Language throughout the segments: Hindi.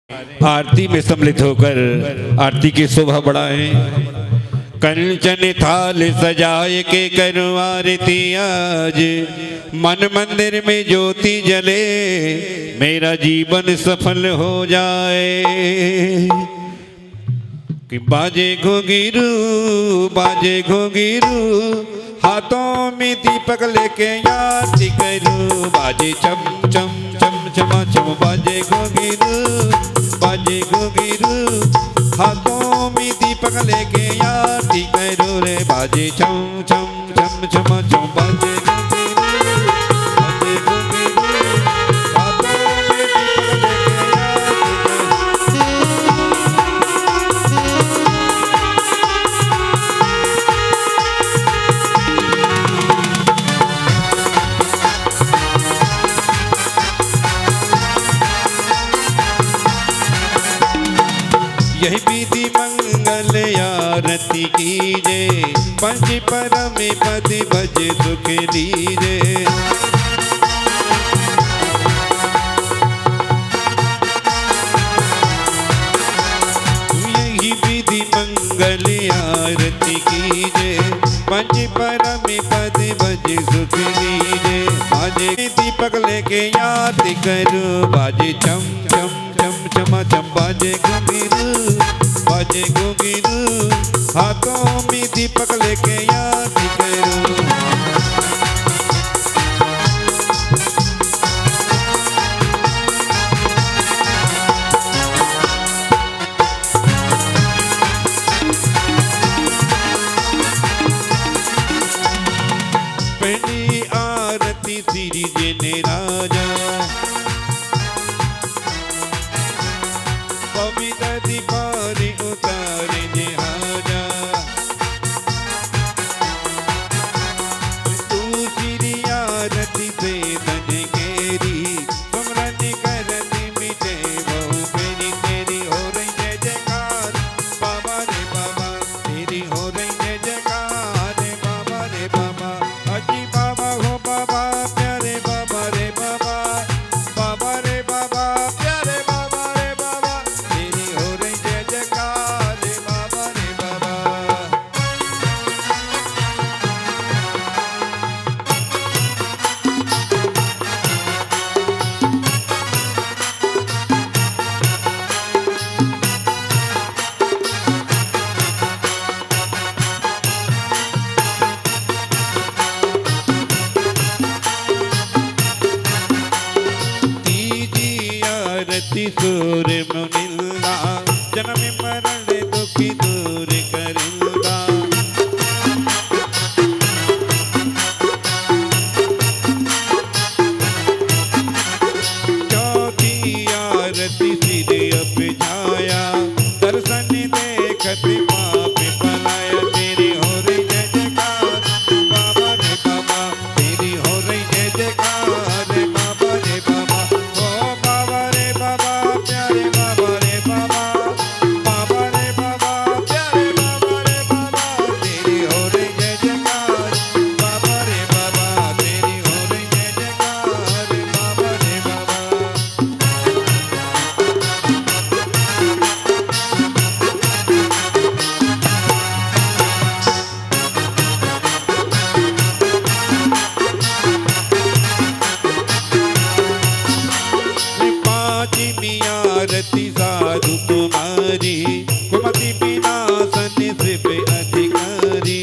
आरती में सम्मिलित होकर आरती की शोभा बढ़ाएं। कंचन थाल सजाए के करूं आरती आज, मन मंदिर में ज्योति जले, मेरा जीवन सफल हो जाए। कि बाजे घुंघरू बाजे घुंघरू, हाथों में दीपक लेके आरती करूं। बाजे चम चम चम चमा चम, बाजे घुंघरू बाजे घुंघरू, हाथों में दीपक लेके आरती करूं रे। बाजे चम चम चम चमा चम, बाजे यही विधि मंगल आरती कीजे, पंच परम पद भज सुख लीजे। यही विधि मंगल आरती कीजे, पंच परम पद भज सुख लीजे। बाजे दीपक लेके आरती करो, बाजे चम चम चम चमा चम, बाजे घुंघरू बाजे घुंघरू, हाथों में दीपक लेके आरती करो। पहली आरती श्री जन राजा, पवित्र दीपारी उतारे जे हाजा। तू श्री आरती से धन केरी, सुमरन करन मिटे बहु फेरी। तेरी हो रही जय जयकार बाबा रे बाबा, तेरी हो रही जय जयकार बाबा रे बाबा। अजी बाबा हो बाबा प्यारे बाबा रे बाबा, बाबा रे बाबा प्यारे बाबा रे बाबा, तेरी हो रही जय जयकार बाबा रे बाबा। तीजी आरती सूर्य मुनिल्ला, जन्म मरण दुखी दूर करिल्ला। चौथी आरती सिर अपजाया, दर्शन देखत पाप पलाया। तेरी हो रही जय जयकार बाबा रे बाबा, तेरी हो रही जय जयकार बाबा रे बाबा। ओ बाबा रे बाबा प्यारे बाबा रे बाबा, बाबा रे बाबा प्यारे बाबा रे बाबा, तेरी हो रही जय जयकार बाबा रे बाबा, तेरी हो रही जय जयकार बाबा रे बाबा। पांचवी आरती साधु तुम्हारी, कुमति विनाशन शिव अधिकारी।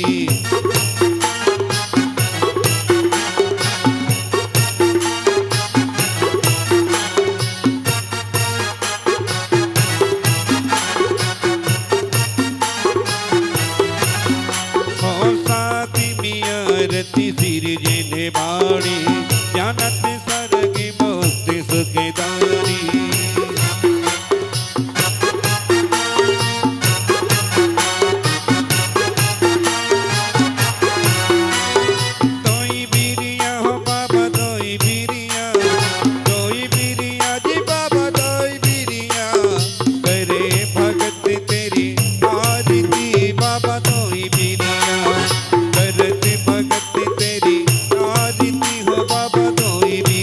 और सातवीं आरती सिर जिन्हें बाणी, ज्ञानत सर्ग मोक्त सुखदारी। तोई बिरिया हो बाबा तोई बिरिया, तोई बिरिया जी बाबा तोई बिरिया, करे भगत तेरी आरती बाबा तोई बिरिया, करत भगत तेरी आरती हो बाबा तोई बिरिया।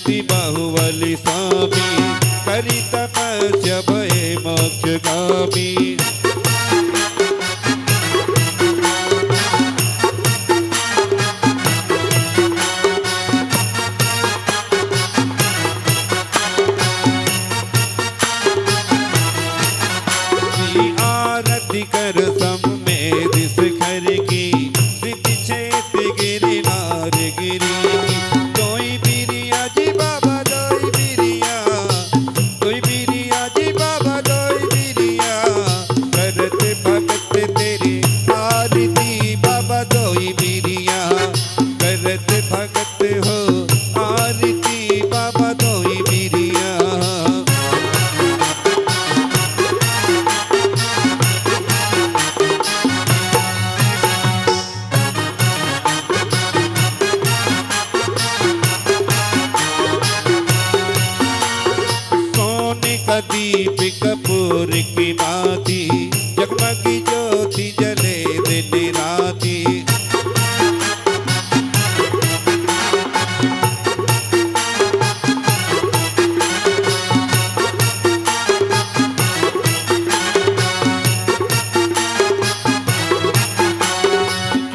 आरती बाहुबली स्वामी करी तपस्या भय मोक्षगामी आरती कर सम में दिस खर की सिद्धि क्षेत्र गिरी नार गिरी दोई बिरिया जी बाबा दोई बिरिया जी बाबा दोई बिरिया करत भगत तेरी आरती बाबा दोई बिरिया करत भगत हो आरती बाबा दोई बिरिया दीप कपूर की बाती जगमगी ज्योति जले दिन राती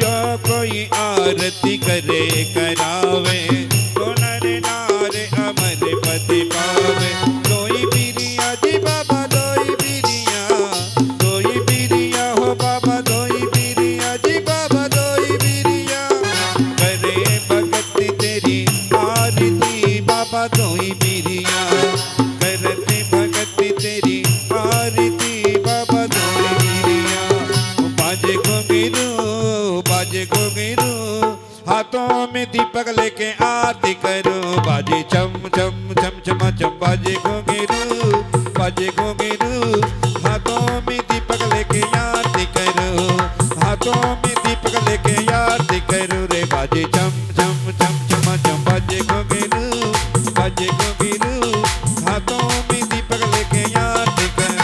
जो कोई आरती करे करावे तो नर नार अमर पति पावे बाबा दोई बिरिया करते भगत तेरी आरती बाबा दोई बिरिया बाजे को गिरू हाथों में दीपक लेके आरती करो बाजे चम चम चम चमा चम बाजे को गिरू हाथों में दीपक लेके आरती करो हाथों में दीपक लेके आरती करो रे बाजे चम चम चम चमा चम बाजे को गिरू हाथों में दीपक लेके आरती कर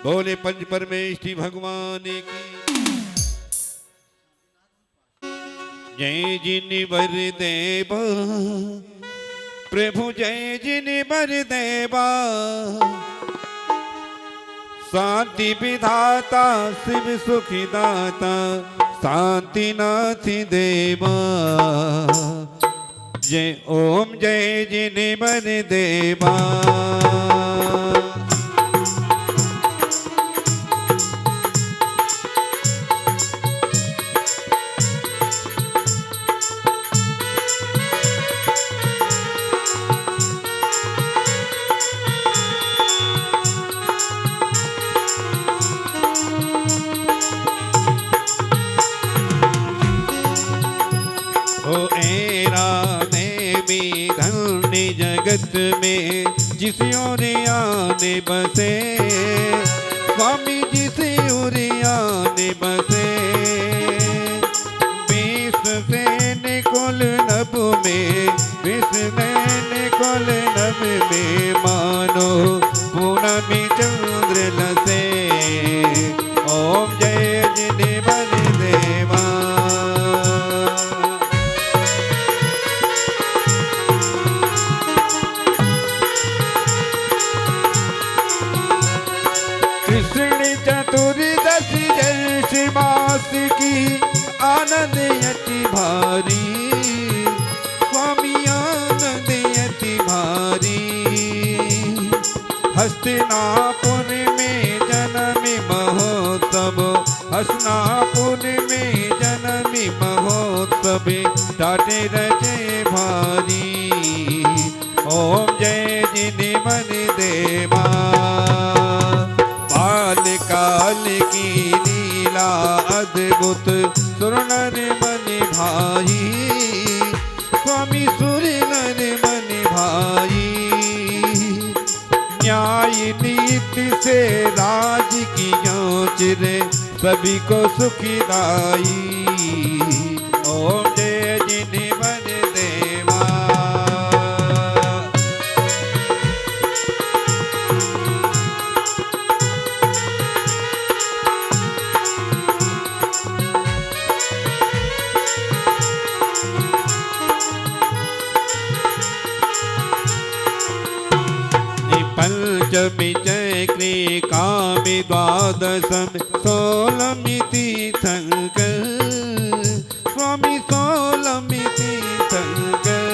बोले पंच परमेष्टि भगवान की जय जिनि वर देवा प्रभु जय जिनि वर देवा शांति विधाता शिव सुखी दाता शांति नाथ देवा जय ओम जय जिनि वर देवा जगत में जिस ओरियाने बसे स्वामी जिस ओरियाने बसे विश्व जिने वर देवा। कृष्ण चतुर्दशी जैसी मास की आनंद यति भारी, स्वामी आनंद यति भारी। हस्तिनापुर में जन्मी महोत्सव, हस्तिनापुर में जन्मी महोत्सव, टाटे रचे भारी। ओम जय जिने वर देवा। बाल काल की लीला अद्भुत, सुर नर बन भाई, स्वामी सुर नर बन भाई। न्याय नीति से राज की चिरे, सभी को सुखदाई। ओम जय जिने वर देवा। पंचमी चैत्री कामी द्वादशम सोलमी तीर्थंकर, स्वामी सोलमी तीर्थंकर।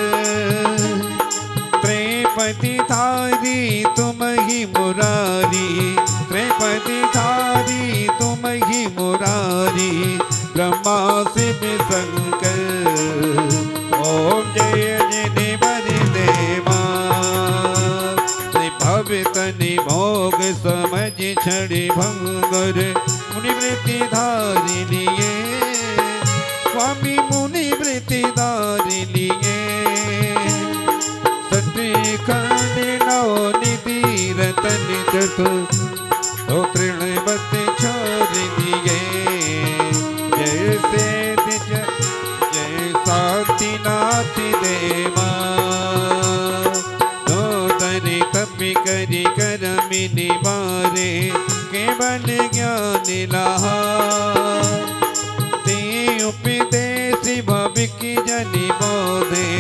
त्रिपति धारी तुम ही मुरारी, त्रिपति धारी तुम ही मुरारी, ब्रह्मा शिव शंकर। ओम जय जिने वर देवा। भवतनि भोग समझ छड़ि भंगर, मुनिवृत्ति धारि लिए, स्वामी मुनिवृत्ति धारि लिए। सती खंड नौ निधि रतन चतुर, तो तृणवत छोड़ दिए। जय सेठ जय शांतिनाथ देवा। करी करमि निवारे, केवल ज्ञान लहा। ते उपदेश भविक जनि बोधे,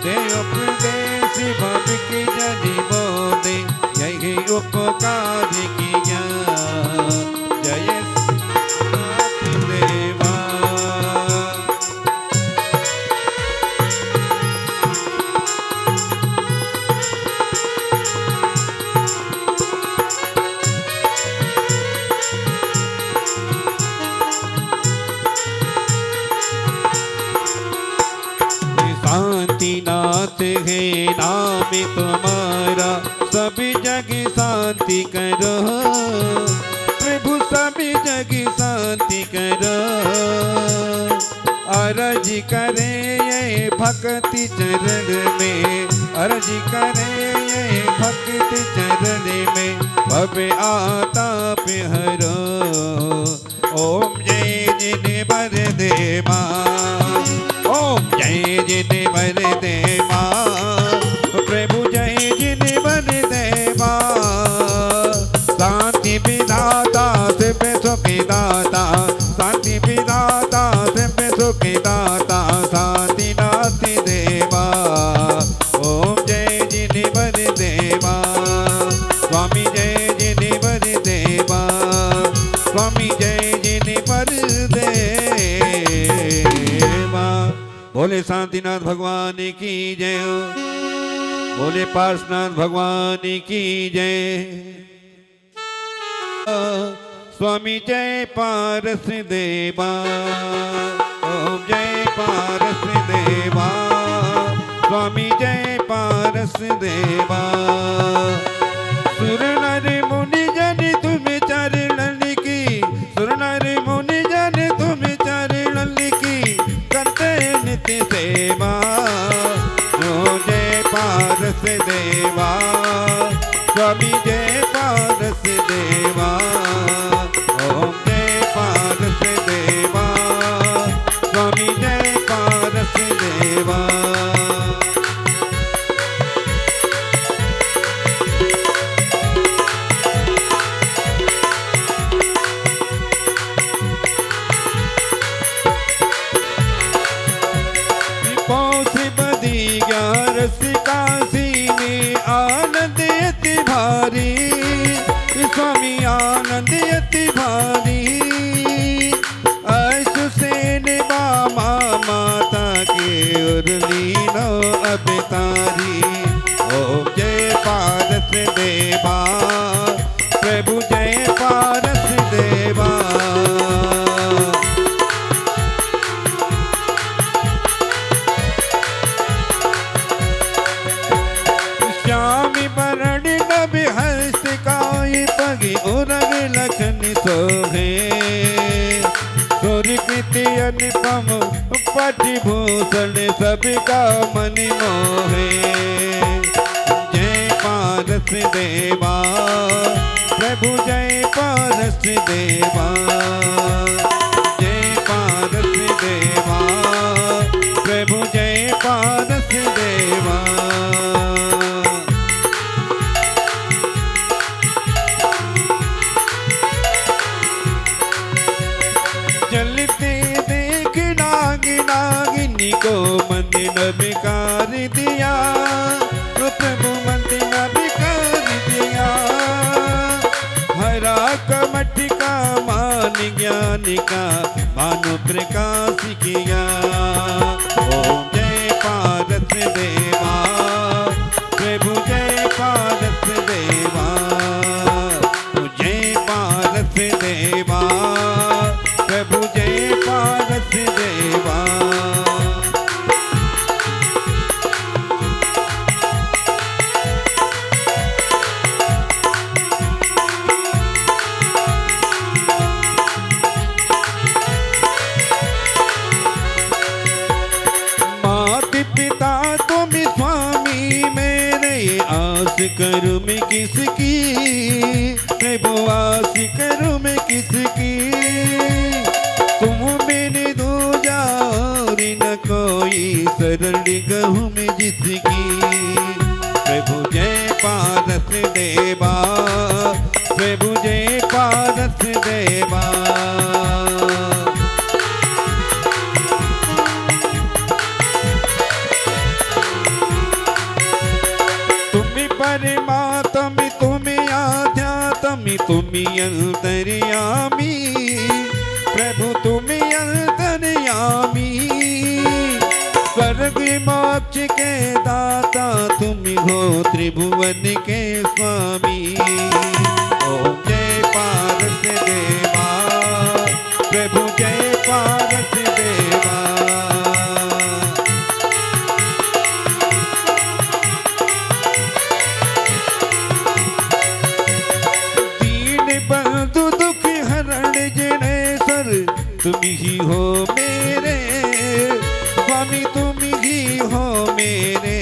ते उपदेश भविक जनि बोधे, यही उपकार किया। जय नाथ देवा। शांतिनाथ है नाम तुम्हारा, सभी जग शांति करो। प्रभु सभी जग शांति करो। अर्ज करे ये भक्ति चरण में, अर्ज करे ये भक्ति चरण में, भव आताप हरो। ओम जय जिने वर देवा। ओम जय जिने वर देवा। प्रभु जय जिने वर देवा। शांति विधाता सिर्फ सुखी दाता, शांति विधाता सिर्फ सुखी दाता, शांतिनाथ देवा। ओम जय जिने वर देवा। स्वामी जय जिने वर देवा। स्वामी जय जिने वर देवा। बोले शांतिनाथ भगवान की जय हो। बोले पार्श्वनाथ भगवान की जय। स्वामी जय पारस देवा। ओम जय पारस देवा। स्वामी जय पारस देवा। सुर नर मुनि जन तुम चरण की, सुर नर मुनि जन तुम चरण की, करते नित्य सेवा। जो जय पारस देवा। स्वामी जय पारस देवा। ओम जय पारस देवा। स्वामी जय पारस देवा। पटिभूषण सबका मन मोहे। जय पारस देवा प्रभु जय पारस देवा। जय पारस देवा प्रभु जय पारस देवा। चलते देख नाग नागिनी को मन न बिकार दिया। तो प्रभु मन न बिकार दिया। हरा कमठ का मान ज्ञान का भानु प्रकाश किया। ओम जय पारस देवा प्रभु जय पारस देवा। जय पारस देवा प्रभु जय पारस देवा। माता पिता तुम स्वामी मेरे, आस करूं मैं किसकी प्रभु, आस करूं मैं किसकी। तुम मैंने दूजा और न कोई शरण गहूं में जिसकी। प्रभु जय पारस देवा प्रभु जय पारस देवा। तुम्ही परमात्म तुम्ही आध्यात्म तुम्ही अंतर्यामी। प्रभु तुम्ही अंतर्यामी। स्वर्ग मोक्ष के दाता तुम हो त्रिभुवन के स्वामी। ओम जय पारस देवा प्रभु जय पारस देवा। दीन बंधु दुख हरण जनेश्वर तुम ही हो मेरे स्वामी, तुम ही हो मेरे।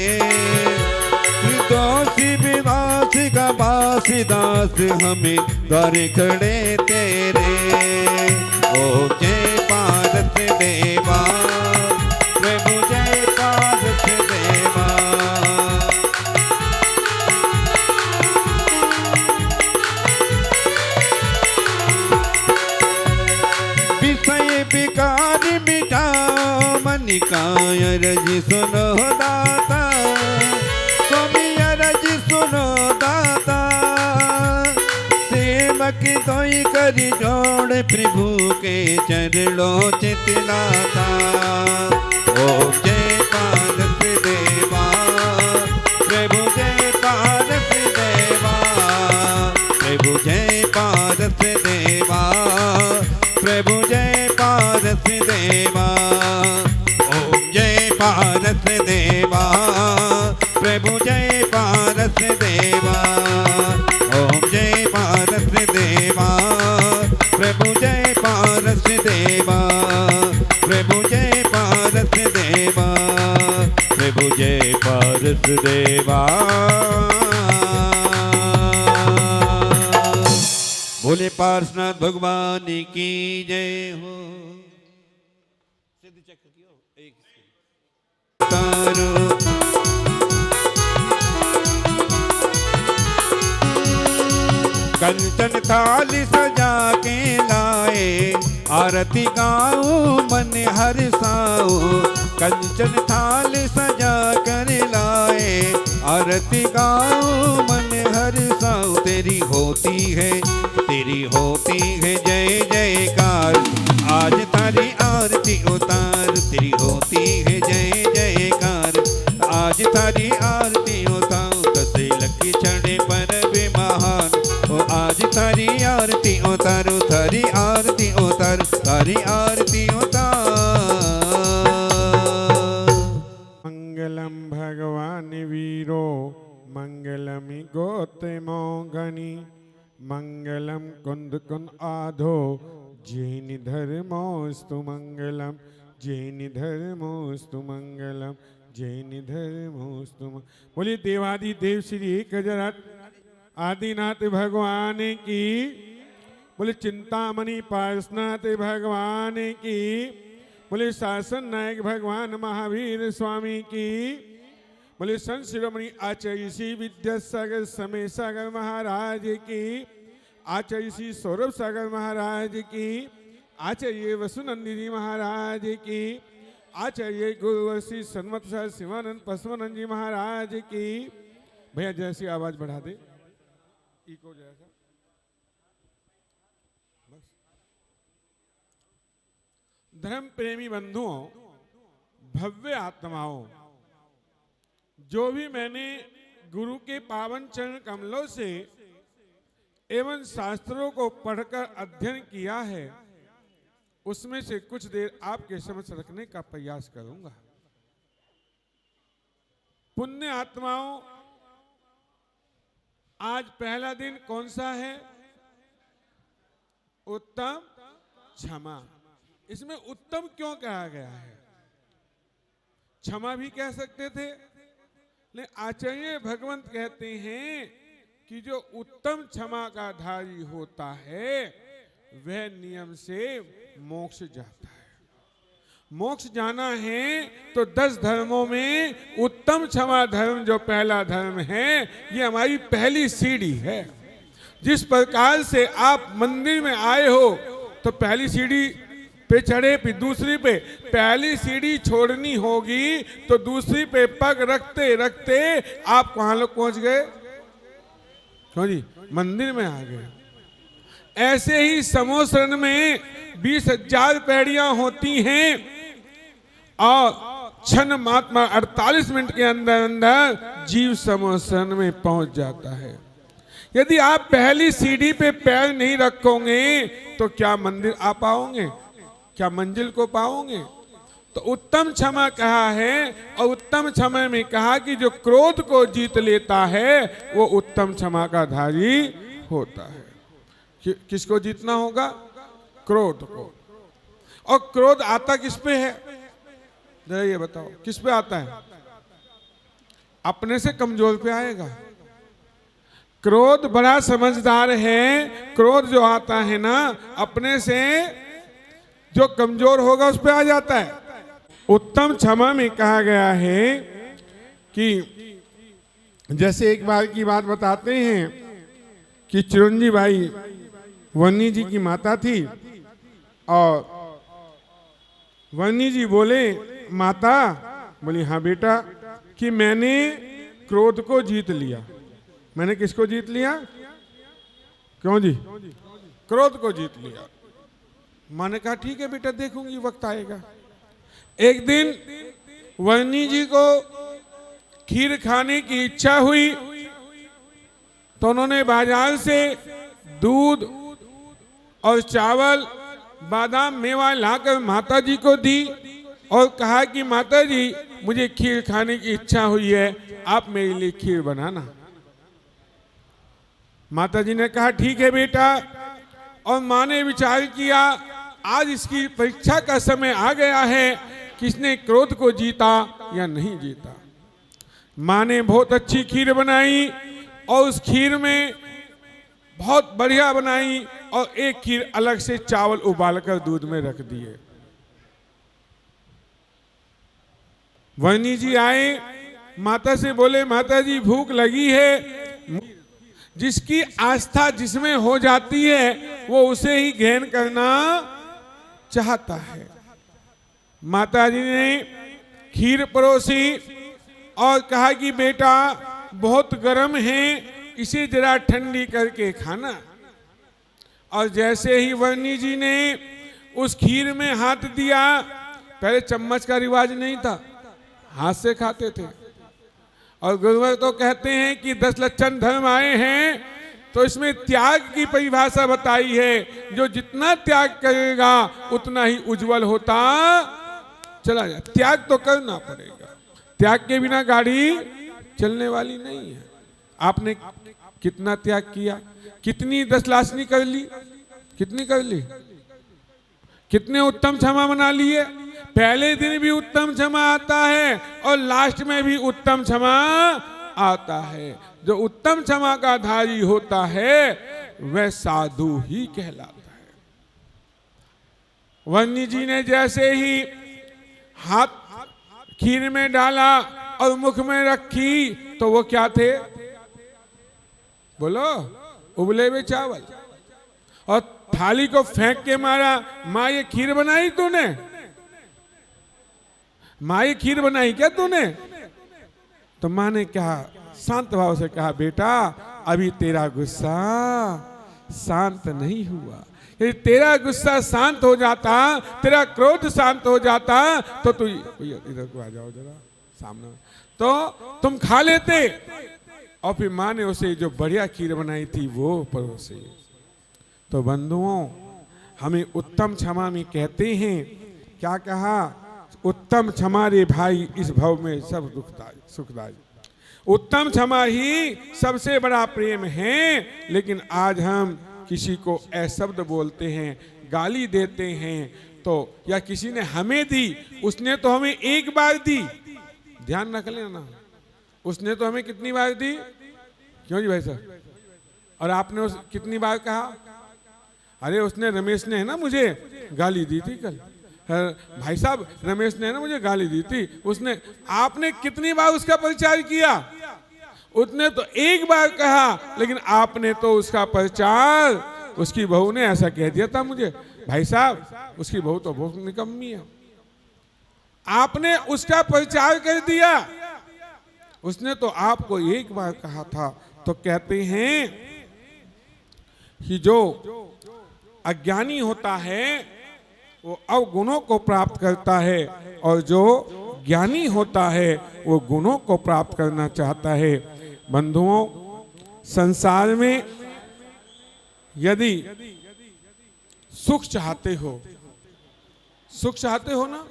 दोषी विनाश का बास दास हमें द्वारे खड़े तेरे। ओ जय पारस देवा प्रभु जय पारस देवा। विषय विकार मिटाओ मन का अरज सुनो दाता। स्वामी अरज सुनो दाता। सेवक दोई कर जोड़ प्रभु के चरणों चितलाता। ओ जय पारस देवा प्रभु जय पारस देवा। प्रभु जय पारस देवा प्रभु जय पारस देवा। ओम जय पारस देवा प्रभु जय पारस देवा। ओम जय पारस देवा प्रभु जय पारस देवा। प्रभु जय पारस देवा प्रभु जय पारस देवा। बोले पार्श्वनाथ भगवान की जय हो। सिद्ध चक्र की हो एक तारो। कंचन थाली सजा के लाए आरती गाऊं मन हर्षाओ। कंचन थाली सजा कर लाए आरती गाऊं मन हर्षाओ। तेरी होती है जय जयकार। आज तारी आरती उतार तेरी होती है जय जयकार। आज तारी आरती उतार दसे लकी क्षण पर भी महान। ओ आज तारी आरती उतारो तारी आरती उतार तारी आरती उतार। मंगलम भगवान वीरो मंगलम गौतमो गणी। मंगलम कुंद कुंद आधो जैन धर्मोस्तु। मंगलम जैन धर्मोस्तु मंगलम, जैन धर्मोस्तु बोलिए देवादि देव श्री 1008 आदिनाथ भगवान की, बोले चिंतामणि पार्श्वनाथ भगवान की, बोले शासन नायक भगवान महावीर स्वामी की, बोले संत शिरोमणि आचार्य श्री विद्यासागर समय सागर महाराज की, आचार्य श्री सौरभ सागर महाराज की, आचार्य वसुनंदिनी महाराज की, आचार्य गुरुवर श्री सन्मत सर शिवानंद पशुमानंद जी महाराज की। भैया जैसी आवाज बढ़ा दे, इको जैसा बस। धर्म प्रेमी बंधुओं, भव्य आत्माओं, जो भी मैंने गुरु के पावन चरण कमलों से एवं शास्त्रों को पढ़कर अध्ययन किया है, उसमें से कुछ देर आपके समक्ष रखने का प्रयास करूंगा। पुण्य आत्माओं, आज पहला दिन कौन सा है? उत्तम क्षमा। इसमें उत्तम क्यों कहा गया है? क्षमा भी कह सकते थे, लेकिन आचार्य भगवंत कहते हैं कि जो उत्तम क्षमा का धारी होता है वह नियम से मोक्ष जाता है। मोक्ष जाना है तो 10 धर्मों में उत्तम क्षमा धर्म जो पहला धर्म है, ये हमारी पहली सीढ़ी है। जिस प्रकार से आप मंदिर में आए हो तो पहली सीढ़ी पे चढ़े, फिर दूसरी पे, पहली सीढ़ी छोड़नी होगी तो दूसरी पे पग रखते रखते आप कहां लोग पहुंच गए? क्यों जी? मंदिर में आ गए। ऐसे ही समोसरण में 20,000 पैड़ियां होती हैं और क्षण मात्रा 48 मिनट के अंदर अंदर जीव समोसरण में पहुंच जाता है। यदि आप पहली सीढ़ी पे पैर नहीं रखोगे तो क्या मंदिर आ पाओगे? क्या मंजिल को पाओगे? तो उत्तम क्षमा कहा है, और उत्तम क्षमा में कहा कि जो क्रोध को जीत लेता है वो उत्तम क्षमा का धारी होता है। किसको जीतना होगा? क्रोध को। और क्रोध आता किस पे है? जरा ये बताओ, किस पे आता है? अपने से कमजोर पे आएगा। क्रोध बड़ा समझदार है। क्रोध जो आता है ना, अपने से जो कमजोर होगा उस पे आ जाता है। उत्तम क्षमा में कहा गया है कि जैसे एक बार की बात बताते हैं कि चिरंजी बाई वन्नी जी की माता थी, और वन्नी जी बोले, माता, बोली हाँ बेटा, कि मैंने क्रोध को जीत लिया। मैंने किसको जीत लिया? क्यों जी? क्रोध को जीत लिया। माँ ने कहा ठीक है बेटा, देखूंगी, वक्त आएगा। एक दिन वन्नी जी को खीर खाने की इच्छा हुई तो उन्होंने बाजार से दूध और चावल, बादाम, मेवा लाकर माता जी को दी और कहा कि माता जी, मुझे खीर खाने की इच्छा हुई है, आप मेरे लिए खीर बनाना। माता जी ने कहा ठीक है बेटा। और माँ ने विचार किया, आज इसकी परीक्षा का समय आ गया है, किसने क्रोध को जीता या नहीं जीता। माँ ने बहुत अच्छी खीर बनाई और उस खीर में बहुत बढ़िया बनाई, और एक खीर अलग से चावल उबालकर दूध में रख दिए। वन्नी जी आए, माता से बोले, माता जी भूख लगी है। जिसकी आस्था जिसमें हो जाती है वो उसे ही ग्रहण करना चाहता है। माता जी ने खीर परोसी और कहा कि बेटा बहुत गर्म है, इसे जरा ठंडी करके खाना। और जैसे ही वन्नी जी ने उस खीर में हाथ दिया, पहले चम्मच का रिवाज नहीं था, हाथ से खाते थे। और गुरुवर तो कहते हैं कि 10 लक्षण धर्म आए हैं, तो इसमें त्याग की परिभाषा बताई है। जो जितना त्याग करेगा उतना ही उज्जवल होता चला जाए। त्याग तो करना पड़ेगा, त्याग के बिना गाड़ी चलने वाली नहीं है। आपने कितना त्याग किया? कितनी 10 लाशनी कर ली? कितनी कर ली? कितने उत्तम क्षमा मना लिए? पहले दिन भी उत्तम क्षमा आता है और लास्ट में भी उत्तम क्षमा आता है। जो उत्तम क्षमा का धारी होता है वह साधु ही कहलाता है। वन्नी जी ने जैसे ही हाथ खीर में डाला और मुख में रखी तो वो क्या थे? बोलो, उबले हुए चावल। और थाली को फेंक के मारा, माँ ये खीर बनाई तूने? माँ ये खीर बनाई क्या तूने? तो माँ ने कहा, शांत भाव से कहा, बेटा अभी तेरा गुस्सा शांत नहीं हुआ। यदि तेरा गुस्सा शांत हो जाता, तेरा क्रोध शांत हो जाता तो तू इधर को आ जाओ जरा सामने, तो तुम खा लेते। और फिर माँ ने उसे जो बढ़िया खीर बनाई थी वो परोसे। तो बंधुओं, हमें उत्तम क्षमा में कहते हैं, क्या कहा? उत्तम क्षमा रे भाई इस भव में सब दुखदाई सुखदाई। उत्तम क्षमा ही सबसे बड़ा प्रेम है। लेकिन आज हम किसी को अशब्द बोलते हैं, गाली देते हैं, तो या किसी ने हमें दी, उसने तो हमें एक बार दी, ध्यान रख लेना, उसने तो हमें कितनी बार दी? क्यों जी भाई साहब? और आपने उस कितनी बार कहा? अरे उसने, रमेश ने है ना मुझे गाली दी थी कल, भाई साहब रमेश ने ना मुझे गाली दी थी। उसने, आपने कितनी बार उसका प्रचार किया? उसने तो एक बार कहा, लेकिन आपने तो उसका प्रचार, उसकी बहू ने ऐसा कह दिया था मुझे, भाई साहब उसकी बहू तो बहुत निकम्मी है। आपने उसका प्रचार कर दिया, उसने तो आपको एक बार कहा था। तो कहते हैं कि जो अज्ञानी होता है वो अवगुणों को प्राप्त करता है, और जो ज्ञानी होता है वो गुणों को प्राप्त करना चाहता है। बंधुओं, संसार में यदि सुख चाहते हो, सुख चाहते हो ना,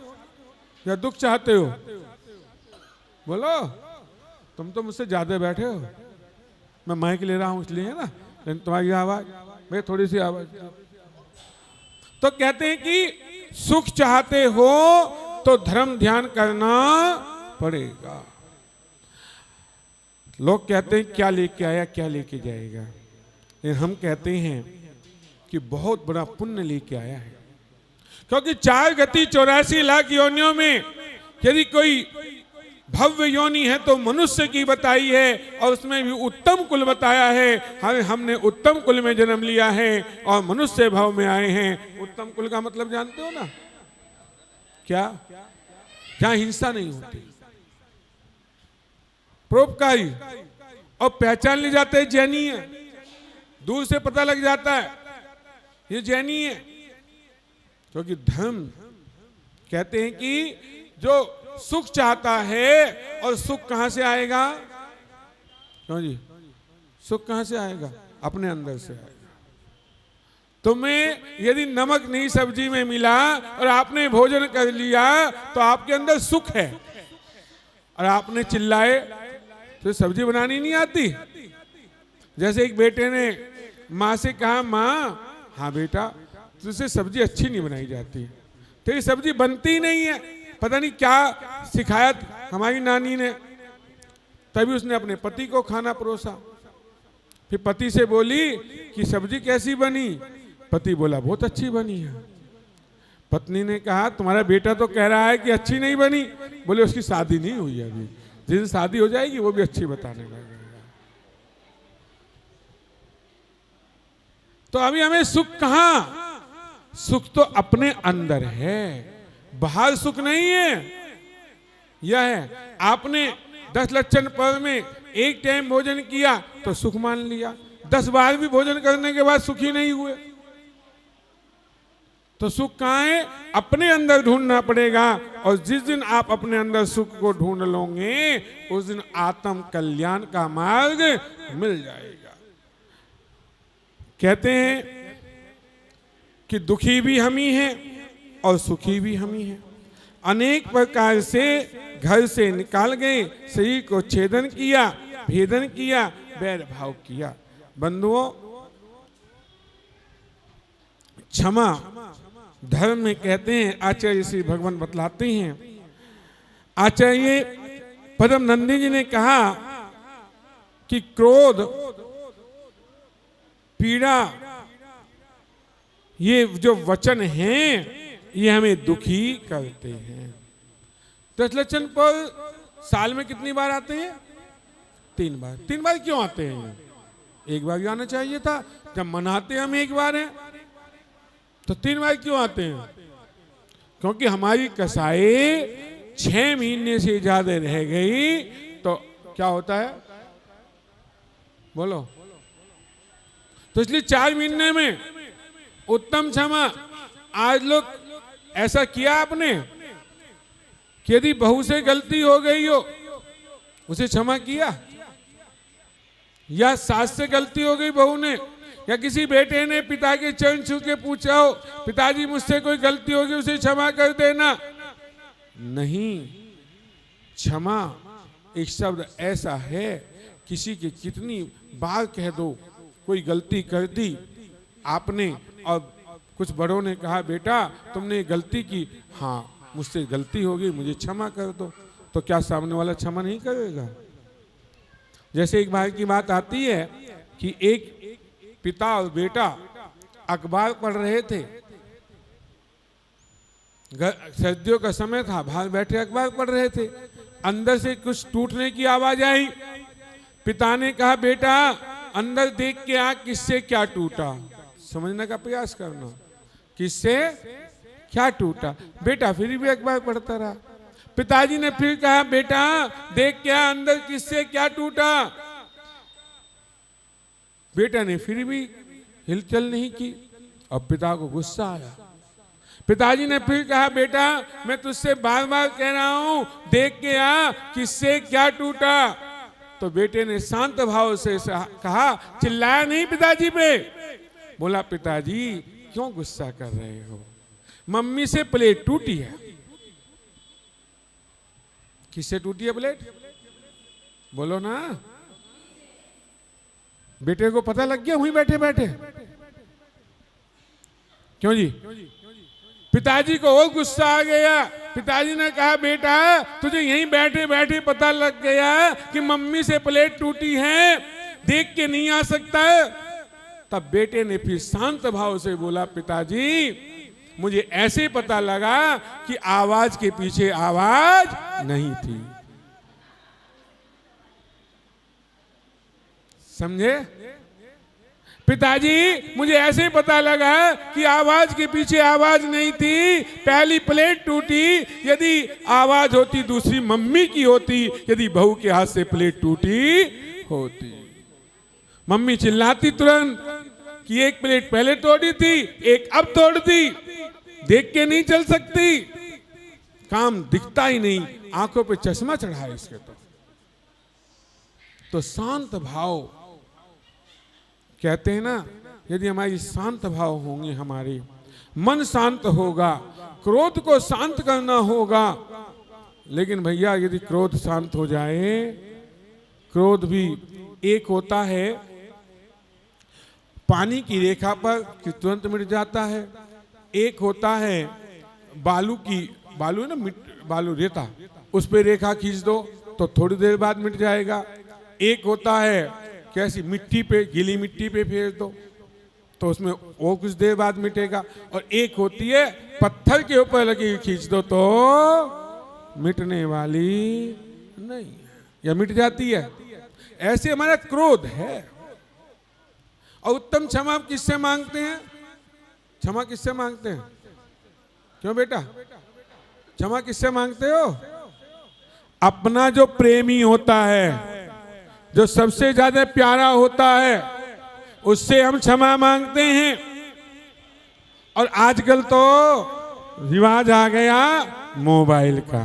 या दुख चाहते हो? बोलो, तुम तो मुझसे ज्यादा बैठे हो, मैं माइक ले रहा हूं इसलिए है ना, लेकिन तुम्हारी आवाज, मैं थोड़ी सी आवाज। तो कहते हैं कि सुख चाहते हो तो धर्म ध्यान करना पड़ेगा। लोग कहते हैं क्या लेके आया, क्या लेके जाएगा, लेकिन हम कहते हैं कि बहुत बड़ा पुण्य लेके आया है। क्योंकि 4 गति 84 लाख योनियों में यदि कोई भव्य योनि है तो मनुष्य की बताई है, और उसमें भी उत्तम कुल बताया है। हमने उत्तम कुल में जन्म लिया है और मनुष्य भाव में आए हैं। उत्तम कुल का मतलब जानते हो ना? क्या? जहां हिंसा नहीं होती, परोपकारी, और पहचान ले जाते हैं जैनी है, दूर से पता लग जाता है ये जैनी है। क्योंकि धर्म कहते हैं कि जो सुख चाहता है, और सुख कहां से आएगा? क्यों जी? सुख कहां से आएगा? अपने अंदर से आएगा। तुम्हें यदि नमक नहीं सब्जी में मिला और आपने भोजन कर लिया तो आपके अंदर सुख है, और आपने चिल्लाए तो सब्जी बनानी नहीं आती। जैसे एक बेटे ने माँ से कहा, माँ हाँ बेटा तुझसे सब्जी अच्छी नहीं बनाई जाती, तेरी सब्जी बनती ही नहीं है, पता नहीं क्या सिखाया हमारी नानी ने। तभी उसने अपने पति को खाना परोसा। फिर पति से बोली कि सब्जी कैसी बनी? पति बोला बहुत अच्छी बनी है। पत्नी ने कहा तुम्हारा बेटा तो कह रहा है कि अच्छी नहीं बनी। बोले उसकी शादी नहीं हुई अभी, जिस दिन शादी हो जाएगी वो भी अच्छी बताने लगेगा। तो अभी हमें सुख कहाँ? सुख तो अपने अंदर है, बाहर सुख नहीं है। यह है, आपने 10 लक्षण पर्व में एक टाइम भोजन किया तो सुख मान लिया, 10 बार भी भोजन करने के बाद सुखी नहीं हुए। तो सुख कहाँ है? अपने अंदर ढूंढना पड़ेगा, और जिस दिन आप अपने अंदर सुख को ढूंढ लोगे उस दिन आत्म कल्याण का मार्ग मिल जाएगा। कहते हैं कि दुखी भी हम ही हैं और सुखी भी हम ही हैं। अनेक प्रकार से घर से निकाल गए, शरीर को छेदन किया, भेदन किया, बैर भाव किया। बंधुओं, क्षमा धर्म में कहते हैं, आचार्य श्री भगवान बतलाते हैं, आचार्य पदम नंदी जी ने कहा कि क्रोध, पीड़ा, ये जो वचन हैं ये हमें दुखी करते हैं। दशलक्षण पर साल में कितनी बार आते हैं? 3 बार। 3 बार क्यों आते हैं? एक बार आना चाहिए था। जब मनाते हम एक बार हैं तो 3 बार क्यों आते हैं? क्योंकि हमारी कसाई 6 महीने से ज्यादा रह गई तो क्या होता है? बोलो। तो इसलिए 4 महीने में उत्तम क्षमा। आज लोग ऐसा किया आपने कि यदि बहू से गलती हो गई हो उसे क्षमा किया, या सास से गलती हो गई बहू ने, या किसी बेटे ने पिता के चरण छू के पूछा हो पिताजी मुझसे कोई गलती होगी उसे क्षमा कर देना, नहीं। क्षमा एक शब्द ऐसा है, किसी की कितनी बार कह दो, कोई गलती कर दी आपने और कुछ बड़ों ने कहा बेटा तुमने गलती की, हाँ मुझसे गलती हो गई मुझे क्षमा कर दो, तो क्या सामने वाला क्षमा नहीं करेगा? जैसे एक बार की बात आती है कि एक पिता और बेटा अखबार पढ़ रहे थे, सर्दियों का समय था, बाहर बैठे अखबार पढ़ रहे थे, अंदर से कुछ टूटने की आवाज आई। पिता ने कहा बेटा अंदर देख के आ किससे क्या टूटा, समझने का प्रयास करना, किससे क्या टूटा। बेटा फिर भी अखबार पढ़ता रहा। पिताजी ने फिर कहा बेटा देख क्या अंदर किससे क्या टूटा। बेटा ने फिर भी हिलचल नहीं की। अब पिता को गुस्सा आया। पिताजी ने फिर कहा बेटा मैं तुझसे बार बार कह रहा हूं देख के आ किससे क्या टूटा। तो बेटे ने शांत भाव से कहा, चिल्लाया नहीं पिताजी पे, बोला पिताजी क्यों गुस्सा कर रहे हो, मम्मी से प्लेट टूटी है। किससे टूटी है प्लेट? बोलो ना। बेटे को पता लग गया वहीं बैठे बैठे। क्यों जी? पिताजी को और गुस्सा आ गया। पिताजी ने कहा बेटा तुझे यहीं बैठे बैठे पता लग गया कि मम्मी से प्लेट टूटी है, देख के नहीं आ सकता। तब बेटे ने फिर शांत भाव से बोला पिताजी मुझे ऐसे पता लगा कि आवाज के पीछे आवाज नहीं थी। समझे? पिताजी मुझे ऐसे पता लगा कि आवाज के पीछे आवाज नहीं थी, पहली प्लेट टूटी, यदि आवाज होती दूसरी मम्मी की होती, यदि बहू के हाथ से प्लेट टूटी होती। मम्मी चिल्लाती तुरंत कि एक प्लेट पहले तोड़ी थी, एक अब तोड़ दी, देख के नहीं चल सकती, काम दिखता ही नहीं, आंखों पे चश्मा चढ़ा है इसके। तो शांत भाव कहते हैं ना, यदि हमारी शांत भाव होंगे, हमारे मन शांत होगा, क्रोध को शांत करना होगा। लेकिन भैया यदि क्रोध शांत हो जाए, क्रोध भी एक होता है पानी की रेखा पर कि तुरंत मिट जाता है, एक होता है बालू है ना, बालू रेता, उस पर रेखा खींच दो तो थोड़ी देर बाद मिट जाएगा। एक होता है कैसी मिट्टी पे, गीली मिट्टी पे फेर दो तो उसमें वो कुछ देर बाद मिटेगा। और एक होती है पत्थर के ऊपर लगी खींच दो तो मिटने वाली नहीं, या मिट जाती है। ऐसे हमारा क्रोध है। और उत्तम क्षमा आप किससे मांगते हैं? क्षमा किससे मांगते हैं? क्यों बेटा क्षमा किससे मांगते हो? अपना जो प्रेमी होता है, जो सबसे ज्यादा प्यारा होता है, उससे हम क्षमा मांगते हैं। और आजकल तो रिवाज आ गया मोबाइल का,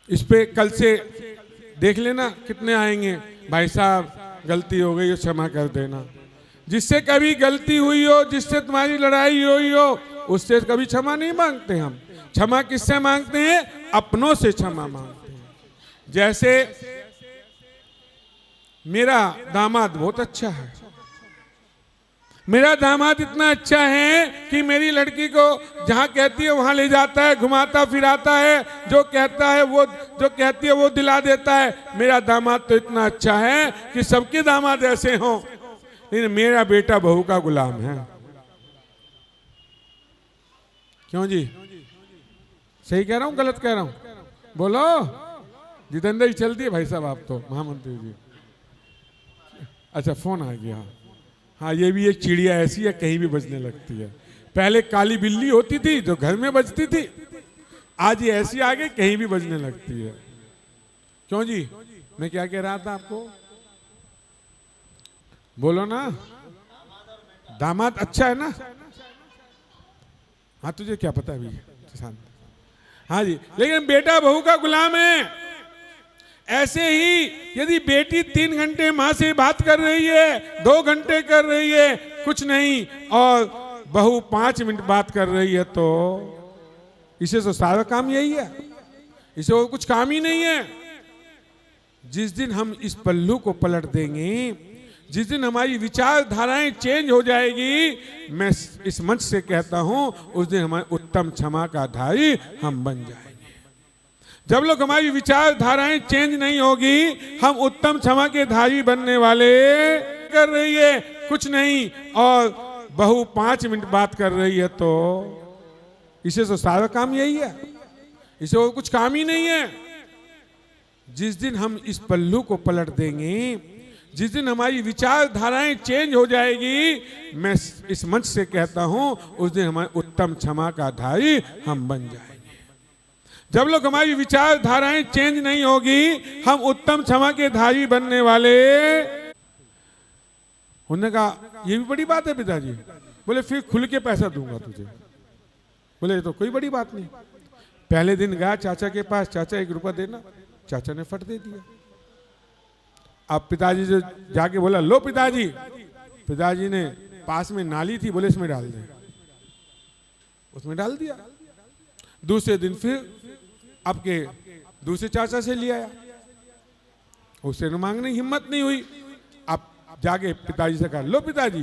इस पे कल से देख लेना कितने आएंगे, भाई साहब गलती हो गई हो क्षमा कर देना। जिससे कभी गलती हुई हो, जिससे तुम्हारी लड़ाई हुई हो, उससे कभी क्षमा नहीं मांगते हम। क्षमा किससे मांगते हैं? अपनों से क्षमा मांगते हैं। जैसे मेरा दामाद बहुत अच्छा है, मेरा दामाद इतना अच्छा है कि मेरी लड़की को जहाँ कहती है वहाँ ले जाता है, घुमाता फिराता है, जो कहता है वो, जो कहती है वो दिला देता है। मेरा दामाद तो इतना अच्छा है कि सबके दामाद ऐसे हों, लेकिन मेरा बेटा बहू का गुलाम है। क्यों जी? सही कह रहा हूँ गलत कह रहा हूँ? बोलो। जितेंद्र जी चलती है भाई साहब, आप तो महामंत्री जी। अच्छा फोन आ गया। हाँ, ये भी एक चिड़िया ऐसी है, कहीं भी बजने लगती है। पहले काली बिल्ली होती थी जो घर में बजती थी, आज ये ऐसी आ गई कहीं भी बजने लगती है। क्यों जी? मैं क्या कह रहा था आपको? बोलो ना। दामाद अच्छा है ना? हाँ, तुझे क्या पता अभी? हाँ जी, लेकिन बेटा बहू का गुलाम है। ऐसे ही यदि बेटी 3 घंटे माँ से बात कर रही है, 2 घंटे कर रही है, कुछ नहीं, और बहू 5 मिनट बात कर रही है, तो इसे तो सारा काम यही है, इसे और कुछ काम ही नहीं है। जिस दिन हम इस पल्लू को पलट देंगे, जिस दिन हमारी विचारधाराएं चेंज हो जाएगी, मैं इस मंच से कहता हूं, उस दिन हमारे उत्तम क्षमा का धारी हम बन जाएंगे। जब लोग हमारी विचारधाराएं चेंज नहीं होगी, हम उत्तम क्षमा के धारी बनने वाले। कर रही है कुछ नहीं, और बहू 5 मिनट बात कर रही है, तो इसे तो सारा काम यही है, इसे और कुछ काम ही नहीं है। जिस दिन हम इस पल्लू को पलट देंगे, जिस दिन हमारी विचारधाराएं चेंज हो जाएगी, मैं इस मंच से कहता हूं, उस दिन हमारे उत्तम क्षमा का धारी हम बन जाएंगे। जब लोग हमारी विचारधाराएं चेंज नहीं होगी, हम उत्तम क्षमा के धारी बनने वाले। उन्होंने कहा ये भी बड़ी बात है पिताजी। बोले फिर खुल के पैसा दूंगा तुझे। बोले ये तो कोई बड़ी बात नहीं। पहले दिन गया चाचा के पास, चाचा 1 रुपया देना, चाचा ने फट दे दिया। अब पिताजी जो जाके बोला लो पिताजी, पिताजी ने पास में नाली थी, बोले इसमें डाल दे, उसमें डाल दिया। दूसरे दिन फिर आपके दूसरे चाचा से ले आया, उससे मांगने की हिम्मत नहीं हुई। अब जाके पिताजी से कहा लो पिताजी,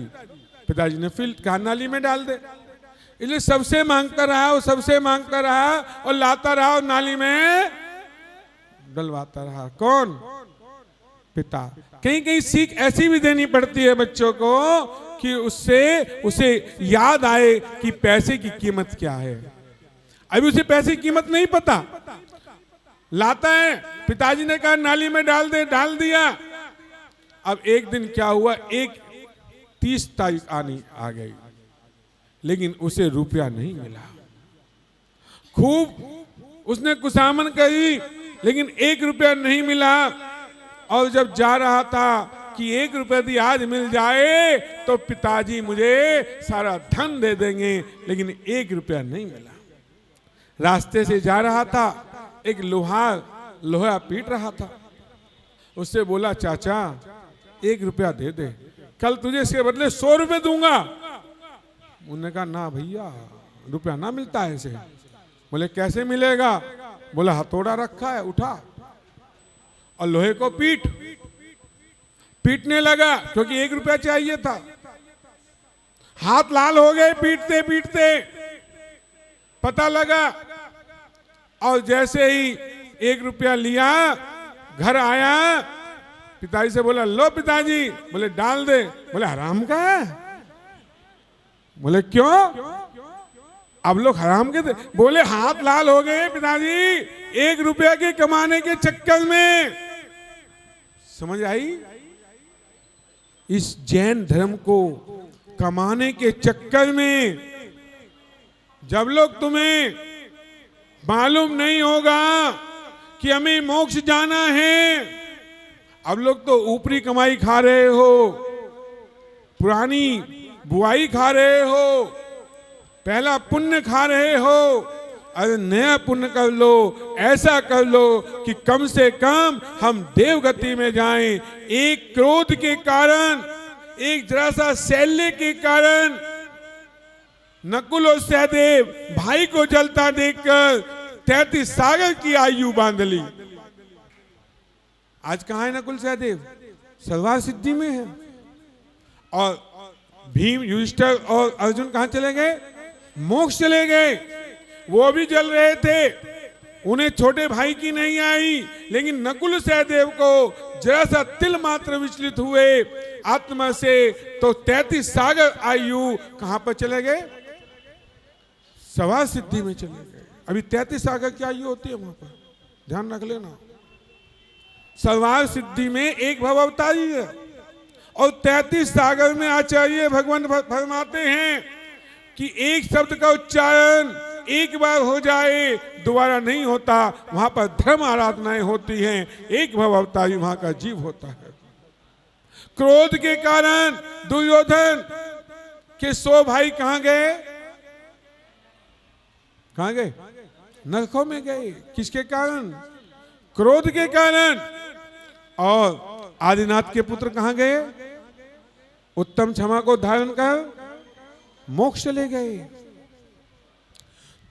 पिताजी ने फिर कहा नाली में डाल दे। इसलिए सबसे मांगता रहा, और सबसे मांगता रहा, और लाता रहा, और नाली में डलवाता रहा। कौन? पिता। कहीं कहीं सीख ऐसी भी देनी पड़ती है बच्चों को कि उसे याद आए कि पैसे की कीमत क्या है। अभी उसे पैसे की कीमत नहीं पता, लाता है, पिताजी ने कहा नाली में डाल दे, डाल दिया। अब एक दिन क्या हुआ, 30 तारीख आ गई, लेकिन उसे रुपया नहीं मिला। खूब उसने कुसामन करी, लेकिन 1 रुपया नहीं मिला। और जब जा रहा था कि 1 रुपया दी आज मिल जाए तो पिताजी मुझे सारा धन दे देंगे, लेकिन 1 रुपया नहीं मिला। रास्ते से जा रहा था, एक लोहा पीट रहा था। उससे बोला चाचा 1 रुपया दे दे, कल तुझे इसके बदले 100 रुपये दूंगा। उन्होंने कहा ना भैया, रुपया ना मिलता है ऐसे। बोले कैसे मिलेगा? बोला हथौड़ा रखा है, उठा और लोहे को पीटने लगा, क्योंकि 1 रुपया चाहिए था। हाथ लाल हो गए पीटते पीटते। पता लगा, और जैसे ही 1 रुपया लिया, घर आया, पिताजी से बोला लो पिताजी। बोले डाल दे। बोले हराम का है। बोले क्यों? अब लोग हराम के थे। बोले हाथ लाल हो गए पिताजी, 1 रुपया के कमाने के चक्कर में। समझ आई? इस जैन धर्म को कमाने के चक्कर में जब लोग तुम्हें मालूम नहीं होगा कि हमें मोक्ष जाना है, अब लोग तो ऊपरी कमाई खा रहे हो, पुरानी बुआई खा रहे हो, पहला पुण्य खा रहे हो। अरे नया पुण्य कर लो, ऐसा कर लो कि कम से कम हम देवगति में जाएं। एक क्रोध के कारण, एक जरा सा शैल्य के कारण नकुल और सहदेव भाई को जलता देखकर 33 सागर की आयु बांध ली। आज कहाँ है नकुल सहदेव? सलवार सिद्धि में है। और भीम, युधिष्ठिर और अर्जुन कहां चले गए? मोक्ष चले गए। वो भी जल रहे थे, उन्हें छोटे भाई की नहीं आई, लेकिन नकुल सहदेव को जरा सा तिल मात्र विचलित हुए आत्मा से, तो 33 सागर आयु कहां पर चले गए? सवा सिद्धि में चले गए। अभी 33 सागर की आयु होती है वहां पर, ध्यान रख लेना। सर्वार सिद्धि में एक भव अवतारी है, और 33 सागर में आचार्य भगवान फरमाते हैं कि एक शब्द का उच्चारण एक बार हो जाए दोबारा नहीं होता, वहां पर धर्म आराधनाएं होती हैं। एक भव अवतारी वहां का जीव होता है। क्रोध के कारण दुर्योधन के 100 भाई कहां गए? कहां गए? नरकों में गए। किसके कारण? क्रोध के कारण। और आदिनाथ के पुत्र कहां गए? उत्तम क्षमा को धारण कर मोक्ष चले गए।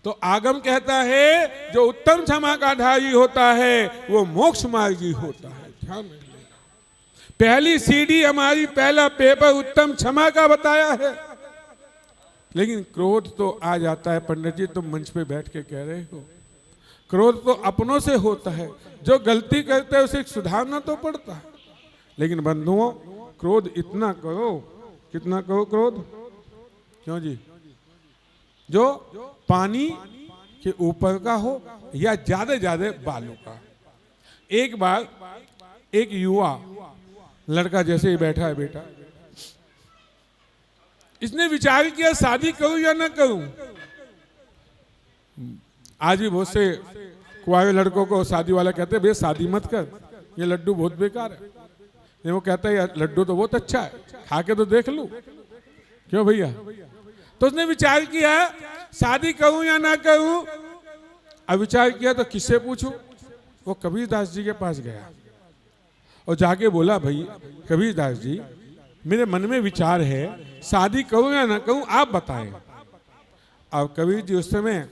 तो आगम कहता है जो उत्तम क्षमा का धारी होता है वो मोक्ष मार्गी होता है। ध्यान रख लेना। पहली सीढ़ी हमारी, पहला पेपर उत्तम क्षमा का बताया है। लेकिन क्रोध तो आ जाता है। पंडित जी तुम मंच पे बैठ के कह रहे हो, क्रोध तो अपनों से होता है। जो गलती करते हैं उसे सुधारना तो पड़ता है। लेकिन बंधुओं, क्रोध इतना करो, कितना करो क्रोध? क्यों जी? जो पानी के ऊपर का हो या ज्यादा बालू का। एक बार एक युवा लड़का जैसे ही बैठा है बेटा, इसने विचार किया शादी करूं या ना करूं। आज भी बहुत से कुआरे लड़कों को शादी वाला कहते हैं भैया शादी मत कर, ये लड्डू बहुत बेकार है। नहीं, वो कहता है लड्डू तो बहुत अच्छा है, खा के तो देख लूं। क्यों भैया? तो उसने विचार किया शादी करूं या ना करूं। अब विचार किया तो किससे पूछूं? वो कबीरदास जी के पास गया और जाके बोला भाई कबीरदास जी, मेरे मन में विचार है शादी करूं या ना करूं, आप बताएं। अब कबीर जी उस समय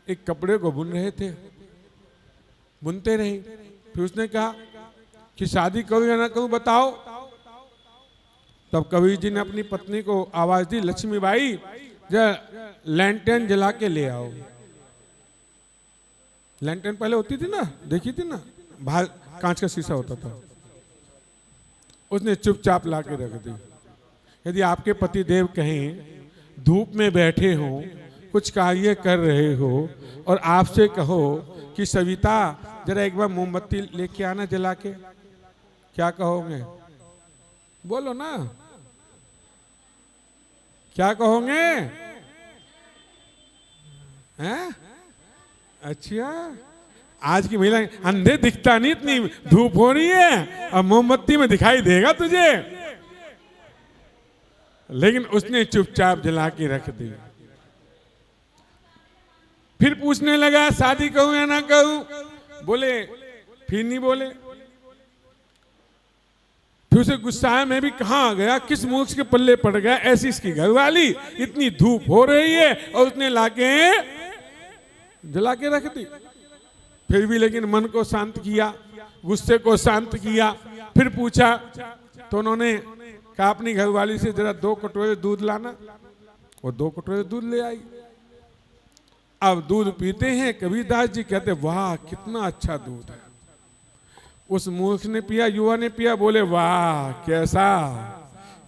एक कपड़े को बुन रहे थे, बुनते रहे। फिर उसने कहा कि शादी करूं या ना करूं बताओ। तब कबीर जी ने अपनी पत्नी को आवाज दी, लक्ष्मीबाई जरा लैंटर्न जला के ले आओ। लैंटर्न पहले होती थी ना, देखी थी ना, बाहर कांच का शीशा होता था। उसने चुपचाप ला के रख दी। यदि आपके पति देव कहें धूप में बैठे हो, कुछ कार्य कर रहे हो और आपसे कहो कि सविता जरा एक बार मोमबत्ती लेके आना जला के, क्या कहोगे? बोलो ना, क्या कहोगे? हैं? अच्छा, आज की महिला अंधे दिखता नहीं, इतनी धूप हो रही है और मोमबत्ती में दिखाई देगा तुझे। लेकिन उसने चुपचाप जला के रख दी। फिर पूछने लगा शादी करूं या ना करूं। बोले, फिर नहीं बोले। फिर उसे गुस्सा है, मैं भी कहां आ गया, किस मूर्ख के पल्ले पड़ गया, ऐसी इसकी घरवाली, इतनी धूप हो रही है और उसने लाके जला के रख दी। फिर भी लेकिन मन को शांत किया, गुस्से को शांत किया। फिर पूछा तो उन्होंने कहा अपनी घरवाली से जरा 2 कटोरे दूध लाना। वो 2 कटोरे दूध ले आई। अब दूध पीते हैं, कबीरदास जी कहते वाह कितना अच्छा दूध है। उस मूर्ख ने पिया, युवा ने पिया, बोले वाह कैसा,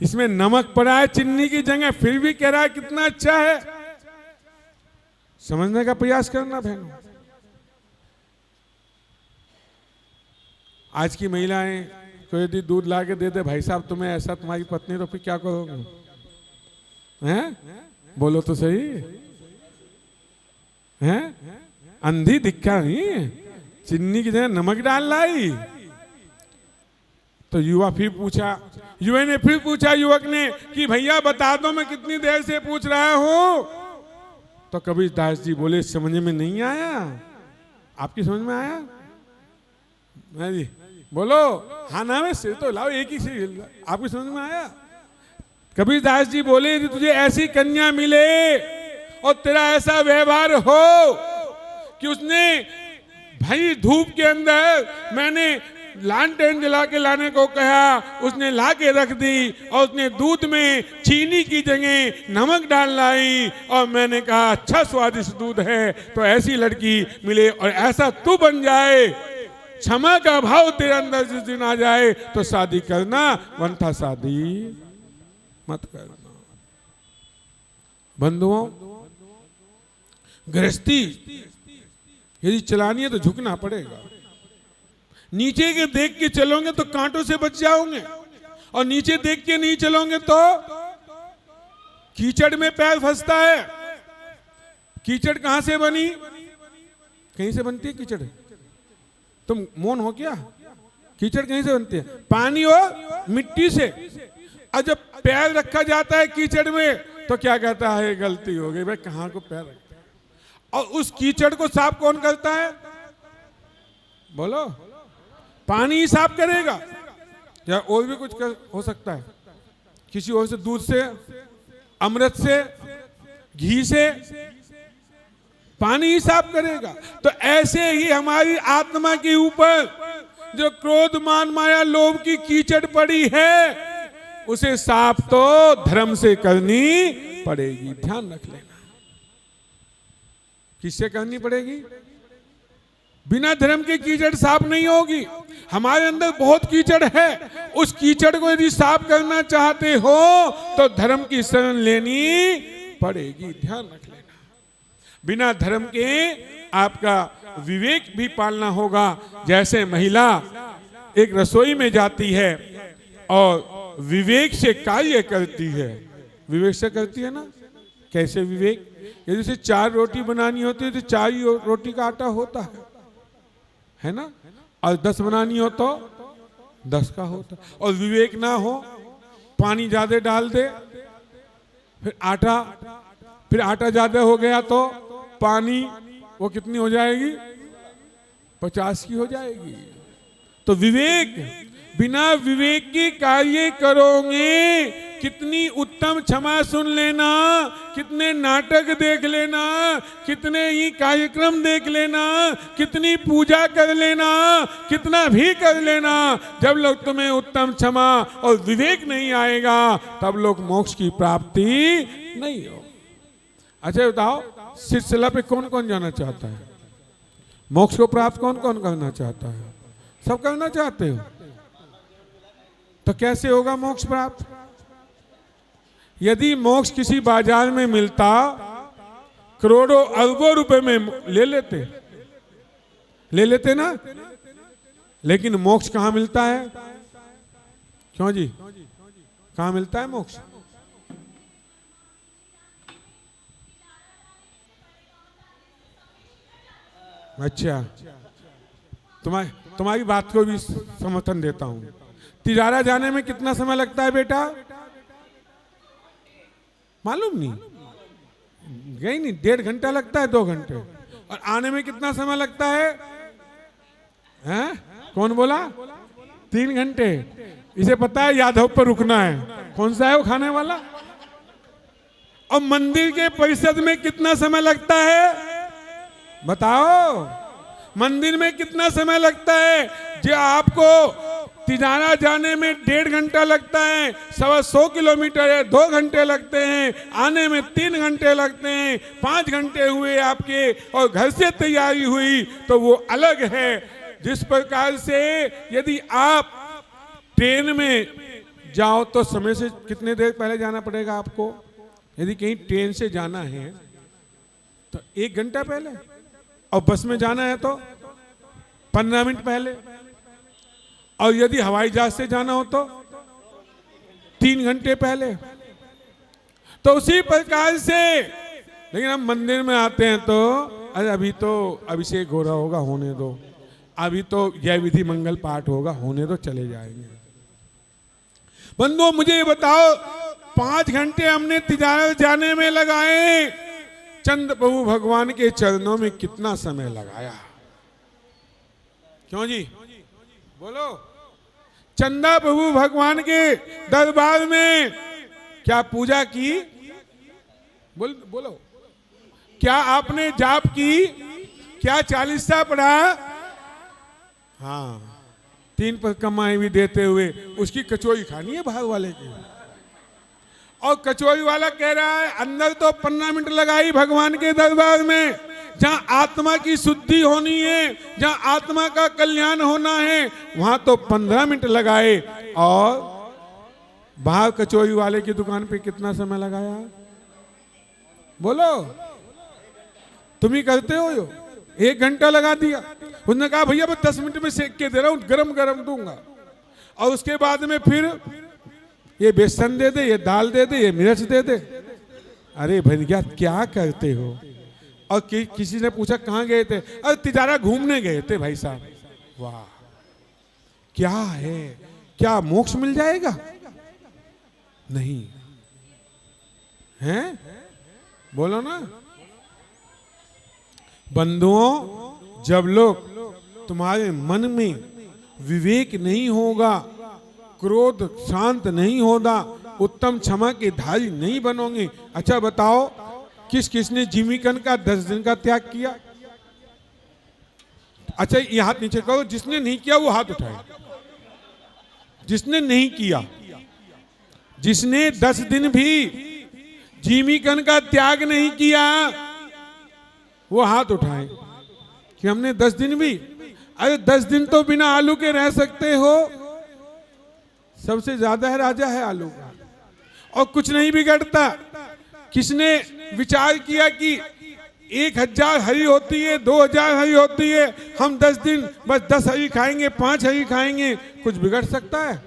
इसमें नमक पड़ा है चीनी की जगह, फिर भी कह रहा है कितना अच्छा है। समझने का प्रयास करना बहनों। आज की महिलाएं तो यदि दूध ला के दे दे भाई साहब तुम्हें ऐसा तुम्हारी पत्नी, तो फिर क्या करोगे? हैं? बोलो तो सही हैं? अंधी दिखा नहीं, चीनी की जगह नमक डाल लाई। तो युवा फिर पूछा, युवा ने फिर पूछा युवक ने कि भैया बता दो मैं कितनी देर से पूछ रहा हूं। तो कबीरदास जी बोले समझ में नहीं आया, आपकी समझ में आया? जी बोलो हाँ ना, में सिर तो लाओ, एक ही सिर, आपकी समझ में आया? कबीरदास जी बोले यदि तुझे ऐसी कन्या मिले और तेरा ऐसा व्यवहार हो कि उसने भाई धूप के अंदर मैंने लालटेन जला के लाने को कहा, उसने ला के रख दी और उसने दूध में चीनी की जगह नमक डाल लाई और मैंने कहा अच्छा स्वादिष्ट दूध है, तो ऐसी लड़की मिले और ऐसा तू बन जाए, क्षमा का भाव तेरे अंदर जिस दिन आ जाए तो शादी करना, वरना शादी मत करना। बंधुओं, गृहस्थी यदि चलानी है तो झुकना पड़ेगा। नीचे के देख के चलोगे तो कांटों से बच जाओगे, और नीचे देख के नहीं चलोगे तो कीचड़ में पैर फंसता है। कीचड़ कहां से बनी? कहीं से बनती है कीचड़? तुम मौन हो क्या? कीचड़ कहीं से बनती है? पानी और मिट्टी से। और जब पैर रखा जाता है कीचड़ में तो क्या कहता है, गलती हो गई भाई, कहां को पैर रखता है? और उस कीचड़ को साफ कौन करता है? बोलो, पानी ही साफ करेगा या और भी कुछ हो सकता है? किसी और से, दूध से, अमृत से, घी से? पानी ही साफ करेगा। तो ऐसे ही हमारी आत्मा के ऊपर जो क्रोध, मान, माया, लोभ की कीचड़ पड़ी है, उसे साफ तो धर्म से करनी पड़ेगी। ध्यान रख लेना। किससे करनी पड़ेगी? बिना धर्म के कीचड़ साफ नहीं होगी। हमारे अंदर बहुत कीचड़ है, उस कीचड़ को यदि साफ करना चाहते हो तो धर्म की शरण लेनी पड़ेगी। ध्यान रख लेना। बिना धर्म के आपका विवेक भी पालना होगा। जैसे महिला एक रसोई में जाती है और विवेक से कार्य करती है, विवेक से करती है ना। कैसे विवेक? यदि उसे 4 रोटी बनानी होती है तो 4 ही रोटी का आटा होता है ना, और 10 बनानी हो तो 10 का होता। और विवेक ना हो, पानी ज्यादा डाल दे, फिर आटा ज्यादा हो गया तो पानी वो कितनी हो जाएगी? 50 की हो जाएगी। तो विवेक, बिना विवेक की कार्य करोगे, कितनी उत्तम क्षमा सुन लेना, कितने नाटक देख लेना, कितने ही कार्यक्रम देख लेना, कितनी पूजा कर लेना, कितना भी कर लेना, जब लोग तुम्हें उत्तम क्षमा और विवेक नहीं आएगा तब लोग मोक्ष की प्राप्ति नहीं हो। अच्छा बताओ, सिलसिला पे कौन कौन जाना चाहता है? मोक्ष को प्राप्त कौन कौन करना चाहता है? सब करना चाहते हो। तो कैसे होगा मोक्ष प्राप्त? यदि मोक्ष किसी बाजार में मिलता, करोड़ों अरबों रुपए में ले लेते ना। लेकिन मोक्ष कहां मिलता है? क्यों जी, कहां मिलता है मोक्ष? अच्छा, तुम्हारी बात को भी समर्थन देता हूं। तिजारा जाने में कितना समय लगता है बेटा? मालूम नहीं? गई नहीं? 1.5 घंटा लगता है, 2 घंटे। और आने में कितना समय लगता है? हैं? कौन बोला? 3 घंटे। इसे पता है यादव पर रुकना है। कौन सा है वो खाने वाला? और मंदिर के परिसर में कितना समय लगता है? बताओ, मंदिर में कितना समय लगता है? जो आपको तिजारा जाने में 1.5 घंटा लगता है, 125 किलोमीटर है, 2 घंटे लगते हैं, आने में 3 घंटे लगते हैं, 5 घंटे हुए आपके, और घर से तैयारी हुई तो वो अलग है। जिस प्रकार से यदि आप ट्रेन में जाओ तो समय से कितने देर पहले जाना पड़ेगा आपको? यदि कहीं ट्रेन से जाना है तो 1 घंटा पहले, और बस में जाना है तो 15 मिनट पहले, और यदि हवाई जहाज से जाना हो तो 3 घंटे पहले। तो उसी प्रकार से, लेकिन हम मंदिर में आते हैं तो अरे अभी तो अभिषेक हो रहा होगा, होने दो, अभी तो जय विधि मंगल पाठ होगा, होने दो, चले जाएंगे। बंधुओं, मुझे ये बताओ, 5 घंटे हमने तिजारत जाने में लगाए, चंद प्रभु भगवान के चरणों में कितना समय लगाया? क्यों जी, बोलो। चंदा प्रभु भगवान के दरबार में क्या पूजा की? बोलो। क्या आपने जाप की? क्या चालीसा पढ़ा? हाँ, 3 पर कमाई भी देते हुए उसकी कचौड़ी खानी है बाहर वाले की। और कचौड़ी वाला कह रहा है अंदर तो 15 मिनट लगाई भगवान के दरबार में, जहां आत्मा की शुद्धि होनी है, जहां आत्मा का कल्याण होना है, वहां तो 15 मिनट लगाए। और बाहर कचौड़ी वाले की दुकान पे कितना समय लगाया? बोलो, तुम ही करते हो यो। 1 घंटा लगा दिया। उसने कहा भैया मैं 10 मिनट में सेक के दे रहा हूं, गरम गरम दूंगा। और उसके बाद में फिर ये बेसन दे दे, ये दाल दे दे, ये मिर्च दे दे। अरे भैया क्या करते हो? और किसी ने पूछा कहाँ गए थे? अरे तिजारा घूमने गए थे भाई साहब। वाह, क्या है? क्या मोक्ष मिल जाएगा? नहीं है? बोलो ना बंधुओं, जब लोग तुम्हारे मन में विवेक नहीं होगा, क्रोध शांत नहीं होगा, उत्तम क्षमा के धारी नहीं बनोगे। अच्छा बताओ, किस किसने जीविकन का 10 दिन का त्याग किया? अच्छा ये हाथ नीचे करो, जिसने नहीं किया वो हाथ उठाए। जिसने नहीं किया, जिसने 10 दिन भी जीविकन का त्याग नहीं किया वो हाथ उठाए कि हमने 10 दिन भी। अरे 10 दिन तो बिना आलू के रह सकते हो। सबसे ज्यादा है राजा है आलू का, और कुछ नहीं बिगड़ता। किसने विचार किया कि 1000 हरी होती है, 2000 हरी होती है, हम 10 दिन बस 10 हरी खाएंगे, 5 हरी खाएंगे, कुछ बिगड़ सकता है?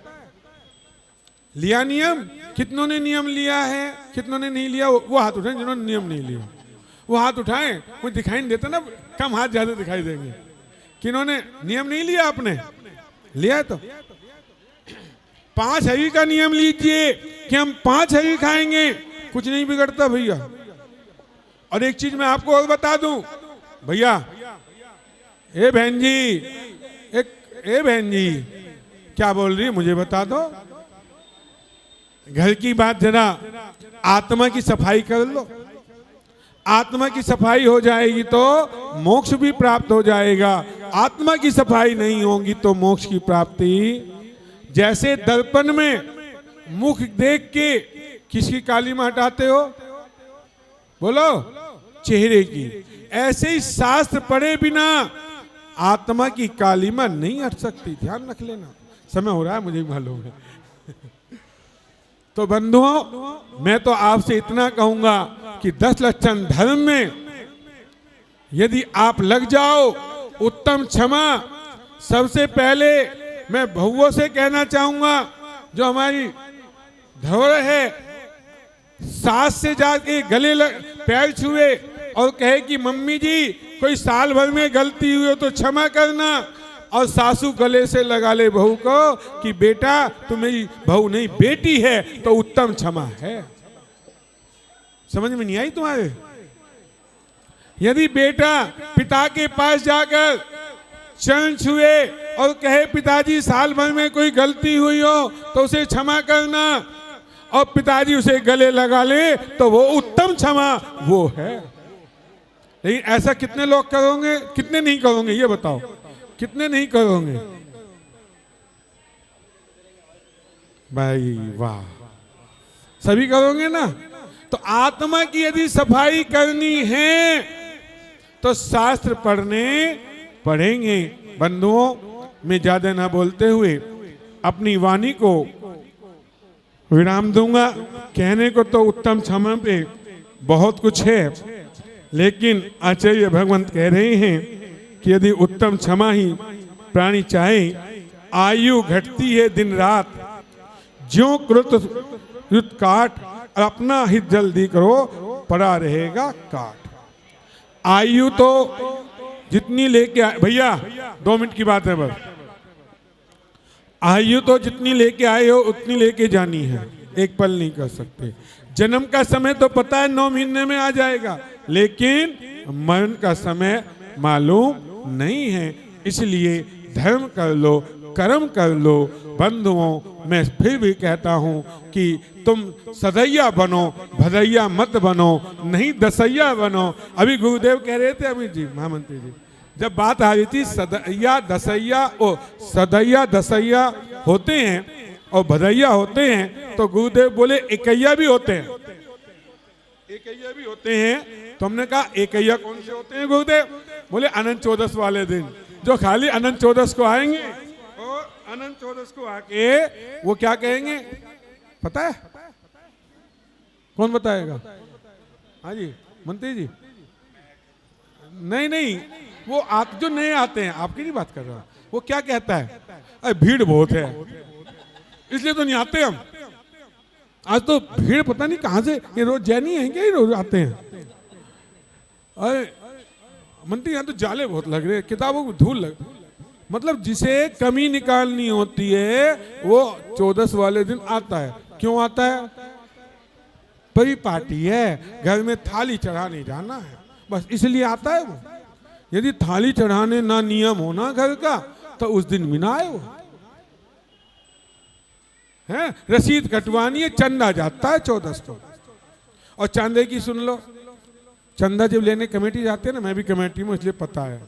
लिया नियम? कितनों ने नियम लिया है, कितनों ने नहीं लिया? वो हाथ उठाएं जिन्होंने नियम नहीं लिया। वो हाथ उठाएं, वो दिखाई नहीं देता ना, कम हाथ ज्यादा दिखाई देंगे। किन्होंने नियम नहीं लिया? आपने लिया तो 5 हरी का नियम लीजिए कि हम 5 हरी खाएंगे, कुछ नहीं बिगड़ता भैया। और एक चीज मैं आपको और बता दूं भैया, ए बहन जी, ए बहन जी क्या बोल रही है मुझे बता दो। घर की बात जरा, आत्मा की सफाई कर लो। आत्मा की सफाई हो जाएगी तो मोक्ष भी प्राप्त हो जाएगा। आत्मा की सफाई नहीं होगी तो मोक्ष की प्राप्ति, जैसे दर्पण में मुख देख के किसकी कालीमा हटाते हो? बोलो, चेहरे की। ऐसे ही शास्त्र पढ़े बिना आत्मा की कालीमा नहीं हट सकती। ध्यान रख लेना। समय हो रहा है, मुझे मालूम है। तो बंधुओं, मैं तो आपसे इतना कहूंगा कि 10 लक्षण धर्म में यदि आप लग जाओ, उत्तम क्षमा। सबसे पहले मैं बहुओं से कहना चाहूंगा, जो हमारी धरोहर है, सास से जाके गले पैर छुए और कहे कि मम्मी जी कोई साल भर में गलती हुई हो तो क्षमा करना, और सासू गले से लगा ले बहू को कि बेटा तू मेरी बहू नहीं बेटी है, तो उत्तम क्षमा है। समझ में नहीं आई तुम्हारे? यदि बेटा पिता के पास जाकर चरण छुए और कहे पिताजी साल भर में कोई गलती हुई हो तो उसे क्षमा करना, और पिताजी उसे गले लगा ले, तो वो उत्तम क्षमा वो है। लेकिन ऐसा कितने लोग करोगे, कितने नहीं करोगे? ये बताओ, कितने नहीं करोगे? भाई वाह, सभी करोगे ना? तो आत्मा की यदि सफाई करनी है तो शास्त्र पढ़ेंगे। बंधुओं, मैं ज्यादा ना बोलते हुए अपनी वाणी को विराम दूंगा। कहने को तो उत्तम क्षमा पे बहुत कुछ है, लेकिन आचार्य भगवंत कह रहे हैं कि यदि उत्तम क्षमा ही प्राणी चाहे, आयु घटती है दिन रात, ज्यों कृत काट, और अपना हित जल्दी करो, पड़ा रहेगा काट। आयु तो जितनी लेके भैया 2 मिनट की बात है बस। आयु तो जितनी लेके आए हो उतनी लेके जानी है, एक पल नहीं कर सकते। जन्म का समय तो पता है 9 महीने में आ जाएगा, लेकिन मरण का समय मालूम नहीं है। इसलिए धर्म कर लो, कर्म कर लो। बंधुओं, मैं फिर भी कहता हूं कि तुम सदैया बनो, भदैया मत बनो, नहीं दसैया बनो। अभी गुरुदेव कह रहे थे, अभी जी महामंत्री जी जब बात आ रही थी सदैया दसैया ओ सदैया दसैया होते हैं और भदैया होते हैं, तो गुरुदेव बोले एकैया भी होते हैं, एकैया भी होते हैं। तो हमने कहा एकैया कौन से होते हैं गुरुदेव? बोले अनंत चौदस वाले दिन, जो खाली अनंत चौदस को आएंगे और अनंत चौदस को आके वो क्या कहेंगे पता है? कौन बताएगा? हाँ जी मंत्री जी। नहीं, वो जो नए आते हैं, आपकी नहीं बात कर रहा, वो क्या कहता है? अरे भीड़ बहुत है इसलिए तो नहीं आते हम। आज तो भीड़ पता नहीं कहां से, ये रोज जैनी है क्या, ये रोज आते हैं? अरे मंत्री यहाँ तो जाले बहुत लग रहे हैं, किताबों को धूल लग, मतलब जिसे कमी निकालनी होती है वो चौदस वाले दिन आता है। क्यों आता है? परिपाटी है, घर में थाली चढ़ाने जाना है, बस इसलिए आता है वो। यदि थाली चढ़ाने ना नियम हो ना घर का, तो उस दिन भी ना आए वो है। रसीद कटवानी है, चंदा जाता है चौदस को। और चंदे की सुन लो, चंदा जब लेने कमेटी जाते हैं ना, मैं भी कमेटी में, इसलिए पता है।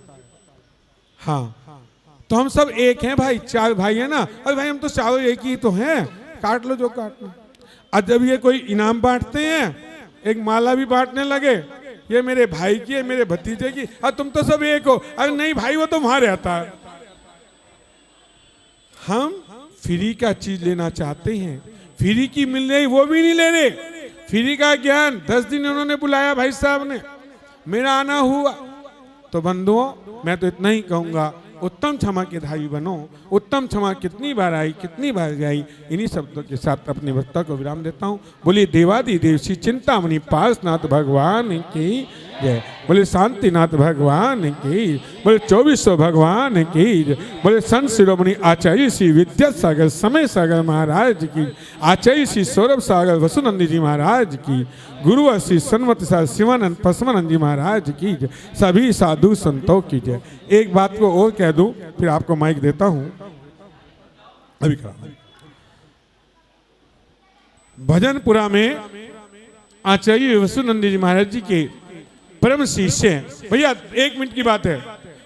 हाँ, तो हम सब एक हैं भाई, 4 भाई है ना। अरे भाई हम तो चारों एक ही तो हैं, काट लो जो काटना। अब जब ये कोई इनाम बांटते हैं, एक माला भी बांटने लगे, ये मेरे भाई की है, मेरे भतीजे की, अब तुम तो सब एक हो। अरे नहीं भाई, वो तो वहां रहता है। हम फ्री का चीज लेना चाहते हैं, फ्री की मिल रही वो भी नहीं ले रहे। फ्री का ज्ञान 10 दिन उन्होंने बुलाया भाई साहब ने, मेरा आना हुआ। तो बंधुओं, मैं तो इतना ही कहूंगा, उत्तम क्षमा के धारी बनो। उत्तम क्षमा कितनी बार आई, कितनी बार जाई। इन्हीं शब्दों के साथ अपनी वक्ता को विराम देता हूँ। बोलिए देवादि देव श्री चिंतामणि पार्श्वनाथ भगवान की जय। बोले शांतिनाथ भगवान की, बोले 2400 भगवान की जय। बोले संत शिरोमणि आचार्य श्री विद्यासागर समय सागर महाराज की, आचार्य श्री सौरभ सागर वसुनंदी जी महाराज की, गुरु श्री सन्मत शिवानंद पसमानंद जी महाराज की जय। सभी साधु संतों की जय। एक बात को और कह दूं, फिर आपको माइक देता हूं। अभी करा भजनपुरा में आचार्य वसुनंदी जी महाराज जी के परम शिष्य, भैया 1 मिनट की बात है,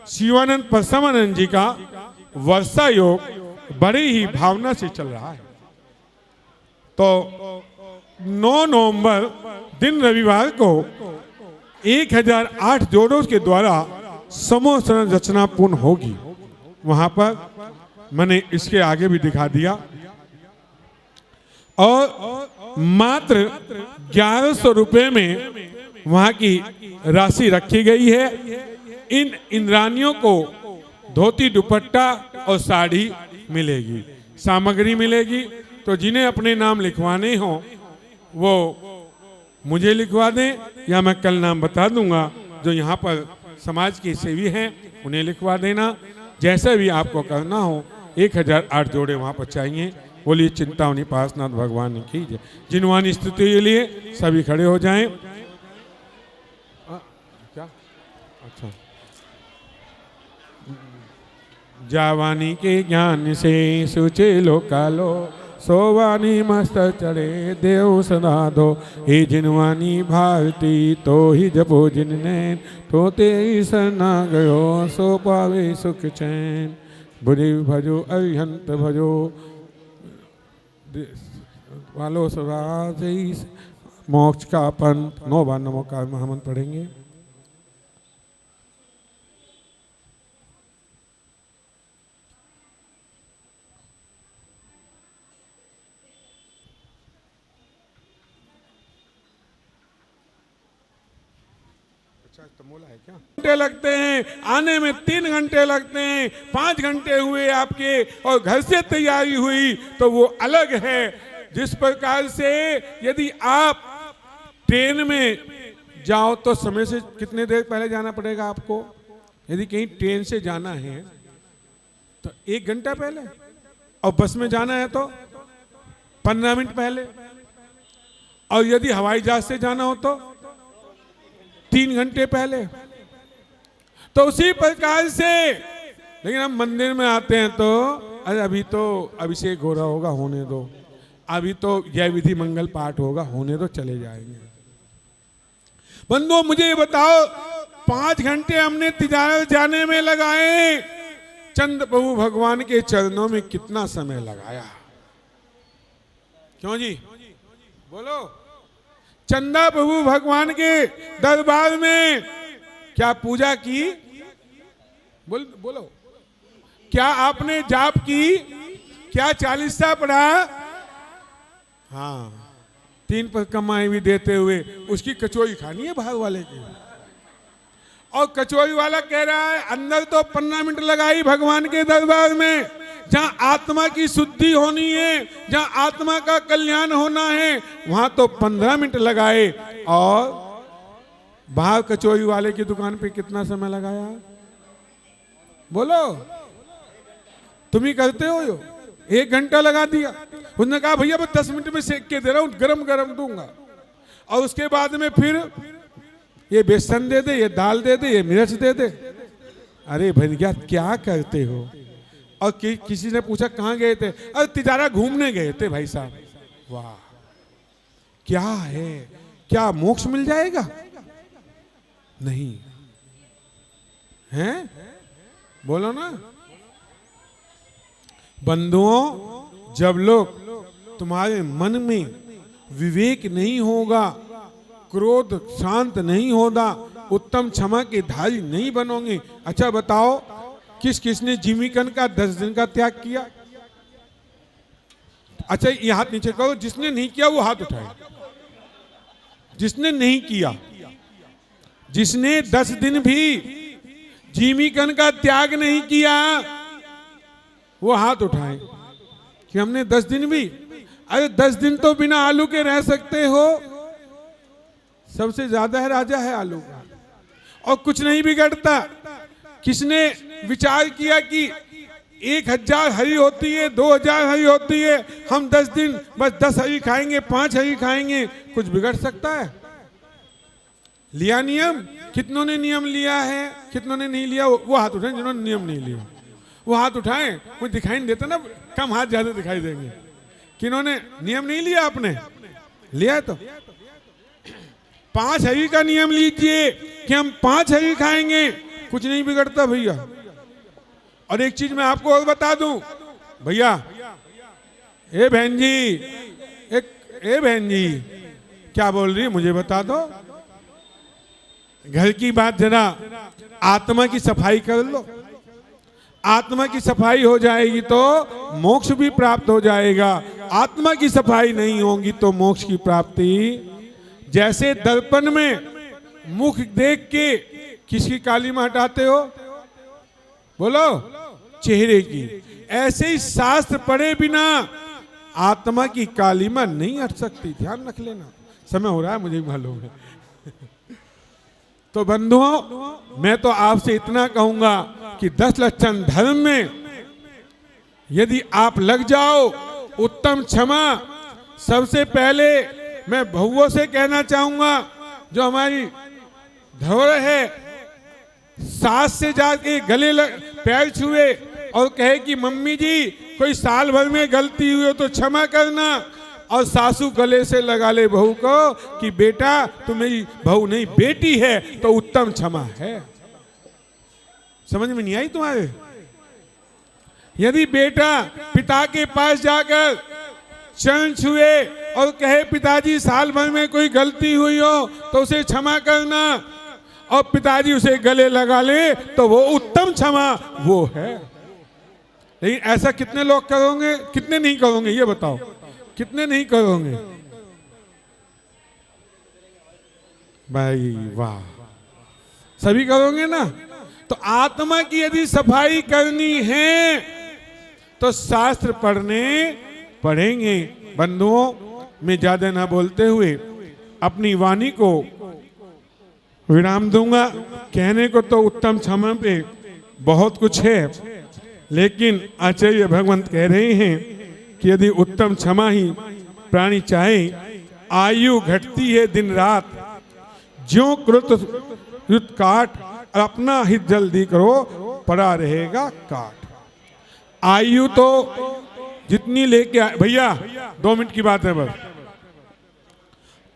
शिवानंद पसमानंद जी का वर्षा योग बड़ी ही भावना से चल रहा है। तो 9 नवंबर दिन रविवार को 1008 जोड़ों के द्वारा समूह शरण रचना पूर्ण होगी। वहां पर मैंने इसके आगे भी दिखा दिया। और मात्र 1100 रुपए में वहां की राशि रखी गई है। इन इंद्रानियों को धोती दुपट्टा और साड़ी मिलेगी, सामग्री मिलेगी। तो जिन्हें अपने नाम लिखवाने हो वो मुझे लिखवा दें, या मैं कल नाम बता दूंगा। जो यहाँ पर समाज के सेवी हैं उन्हें लिखवा देना। जैसा भी आपको करना हो, 1008 जोड़े वहाँ पर चाहिए। बोलिए चिंतामणि पार्श्वनाथ भगवान की जय। जिनवानी स्तुति के लिए सभी खड़े हो जाएं। क्या? अच्छा, जावानी के ज्ञान से सुचे लोकालो, सोवानी मस्त चढ़े देव सदा दो। हे जिनवानी भारती तो ही जपो जिनने, तो ते सरना गयो सो पावे सुख चैन। बुरी भजो अरिहंत भजो वालो सदा मोक्ष का पंथ। 9 बार नमो का महामंत्र पढ़ेंगे। है क्या? घंटे लगते हैं आने में, 3 घंटे लगते हैं, 5 घंटे हुए आपके, और घर से तैयारी हुई तो वो अलग है। जिस प्रकार से यदि आप ट्रेन में जाओ तो समय से कितने देर पहले जाना पड़ेगा आपको। यदि कहीं ट्रेन से जाना है तो 1 घंटा पहले, और बस में जाना है तो 15 मिनट पहले, और यदि हवाई जहाज से जाना हो तो 3 घंटे पहले। तो उसी प्रकार से, लेकिन हम मंदिर में आते हैं तो अरे अभी तो अभिषेक हो रहा होगा, होने दो, अभी तो जय विधि मंगल पाठ होगा, होने दो, चले जाएंगे। बंधुओं मुझे ये बताओ, 5 घंटे हमने तिजारत जाने में लगाए, चंद प्रभु भगवान के चरणों में कितना समय लगाया। क्यों जी बोलो। चंदा प्रभु भगवान के दरबार में क्या पूजा की? बोलो। क्या आपने जाप की? क्या चालीसा पढ़ा? हाँ, 3 पर कमाई भी देते हुए उसकी कचौरी खानी है बाहर वाले की। और कचौरी वाला कह रहा है अंदर तो 15 मिनट लगाई भगवान के दरबार में, जहां आत्मा की शुद्धि होनी है, जहां आत्मा का कल्याण होना है, वहां तो 15 मिनट लगाए। और बाहर कचौरी वाले की दुकान पे कितना समय लगाया? बोलो। तुम ही करते हो यो। 1 घंटा लगा दिया। उसने कहा भैया मैं 10 मिनट में सेक के दे रहा हूं, गरम गरम दूंगा। और उसके बाद में फिर ये बेसन दे दे, ये दाल दे दे, ये मिर्च दे दे। अरे भैया क्या करते हो? और किसी ने पूछा कहाँ गए थे? अरे तिजारा घूमने गए थे भाई साहब। वाह, क्या है? क्या मोक्ष मिल जाएगा? नहीं है? बोलो ना बंधुओं। जब लोग तुम्हारे मन में विवेक नहीं होगा, क्रोध शांत नहीं होगा, उत्तम क्षमा के धारी नहीं बनोगे। अच्छा बताओ, किस किसने जिमीकन का 10 दिन का त्याग किया? अच्छा ये हाथ नीचे करो, जिसने नहीं किया वो हाथ उठाए। जिसने नहीं किया, जिसने 10 दिन भी जिमीकन का त्याग नहीं किया वो हाथ उठाए कि हमने 10 दिन भी। अरे 10 दिन तो बिना आलू के रह सकते हो। सबसे ज्यादा है राजा है आलू का, और कुछ नहीं बिगड़ता। किसने विचार किया कि 1000 हरी होती है, 2000 हरी होती है, हम 10 दिन बस 10 हरी खाएंगे, 5 हरी खाएंगे, कुछ बिगड़ सकता है? लिया नियम? कितनों ने नियम लिया है, कितनों ने नहीं लिया? वो हाथ उठाएं जिन्होंने नियम नहीं लिया। वो हाथ उठाएं। कोई दिखाई नहीं देता ना, कम हाथ ज्यादा दिखाई देंगे। किन्होंने नियम नहीं लिया? आपने लिया है तो 5 हरी का नियम लीजिए कि हम 5 हरी खाएंगे, कुछ नहीं बिगड़ता भैया। और एक चीज मैं आपको और बता दूं भैया, ए बहन जी, ए बहन जी क्या बोल रही है मुझे बता दो। घर की बात जरा, आत्मा की सफाई कर लो। आत्मा की सफाई हो जाएगी तो मोक्ष भी प्राप्त हो जाएगा। आत्मा की सफाई नहीं होगी तो मोक्ष की प्राप्ति। जैसे दर्पण में मुख देख के किसकी कालीमा हटाते हो? बोलो। चेहरे की। ऐसे ही शास्त्र पढ़े बिना आत्मा की कालीमा नहीं हट सकती। ध्यान रख लेना। समय हो रहा है मुझे मालूम है। तो बंधुओं, मैं तो आपसे इतना कहूंगा कि 10 लक्षण धर्म में यदि आप लग जाओ, उत्तम क्षमा। सबसे पहले मैं बहुओं से कहना चाहूंगा, जो हमारी धरोहर है, सास से जाके गले पैर छुए और कहे कि मम्मी जी कोई साल भर में गलती हुई हो तो क्षमा करना, और सासू गले से लगा ले बहू को कि बेटा तू मेरी बहू नहीं बेटी है, तो उत्तम क्षमा है। समझ में नहीं आई तुम्हारे? यदि बेटा पिता के पास जाकर चरण छुए और कहे पिताजी साल भर में कोई गलती हुई हो तो उसे क्षमा करना, और पिताजी उसे गले लगा ले, तो वो उत्तम क्षमा वो है। लेकिन ऐसा कितने लोग करोगे, कितने नहीं करोगे? ये बताओ, कितने नहीं करोगे? भाई वाह, सभी करोगे ना? तो आत्मा की यदि सफाई करनी है तो शास्त्र पढ़ेंगे। बंधुओं, मैं ज्यादा ना बोलते हुए अपनी वाणी को विराम दूंगा। कहने को तो उत्तम क्षमा पे बहुत कुछ है, लेकिन आचार्य भगवंत कह रहे हैं कि यदि उत्तम क्षमा ही प्राणी चाहे, आयु घटती है दिन रात, ज्यों कृत काट, और अपना हित जल्दी करो पड़ा रहेगा काट। आयु तो जितनी लेके भैया 2 मिनट की बात है बस।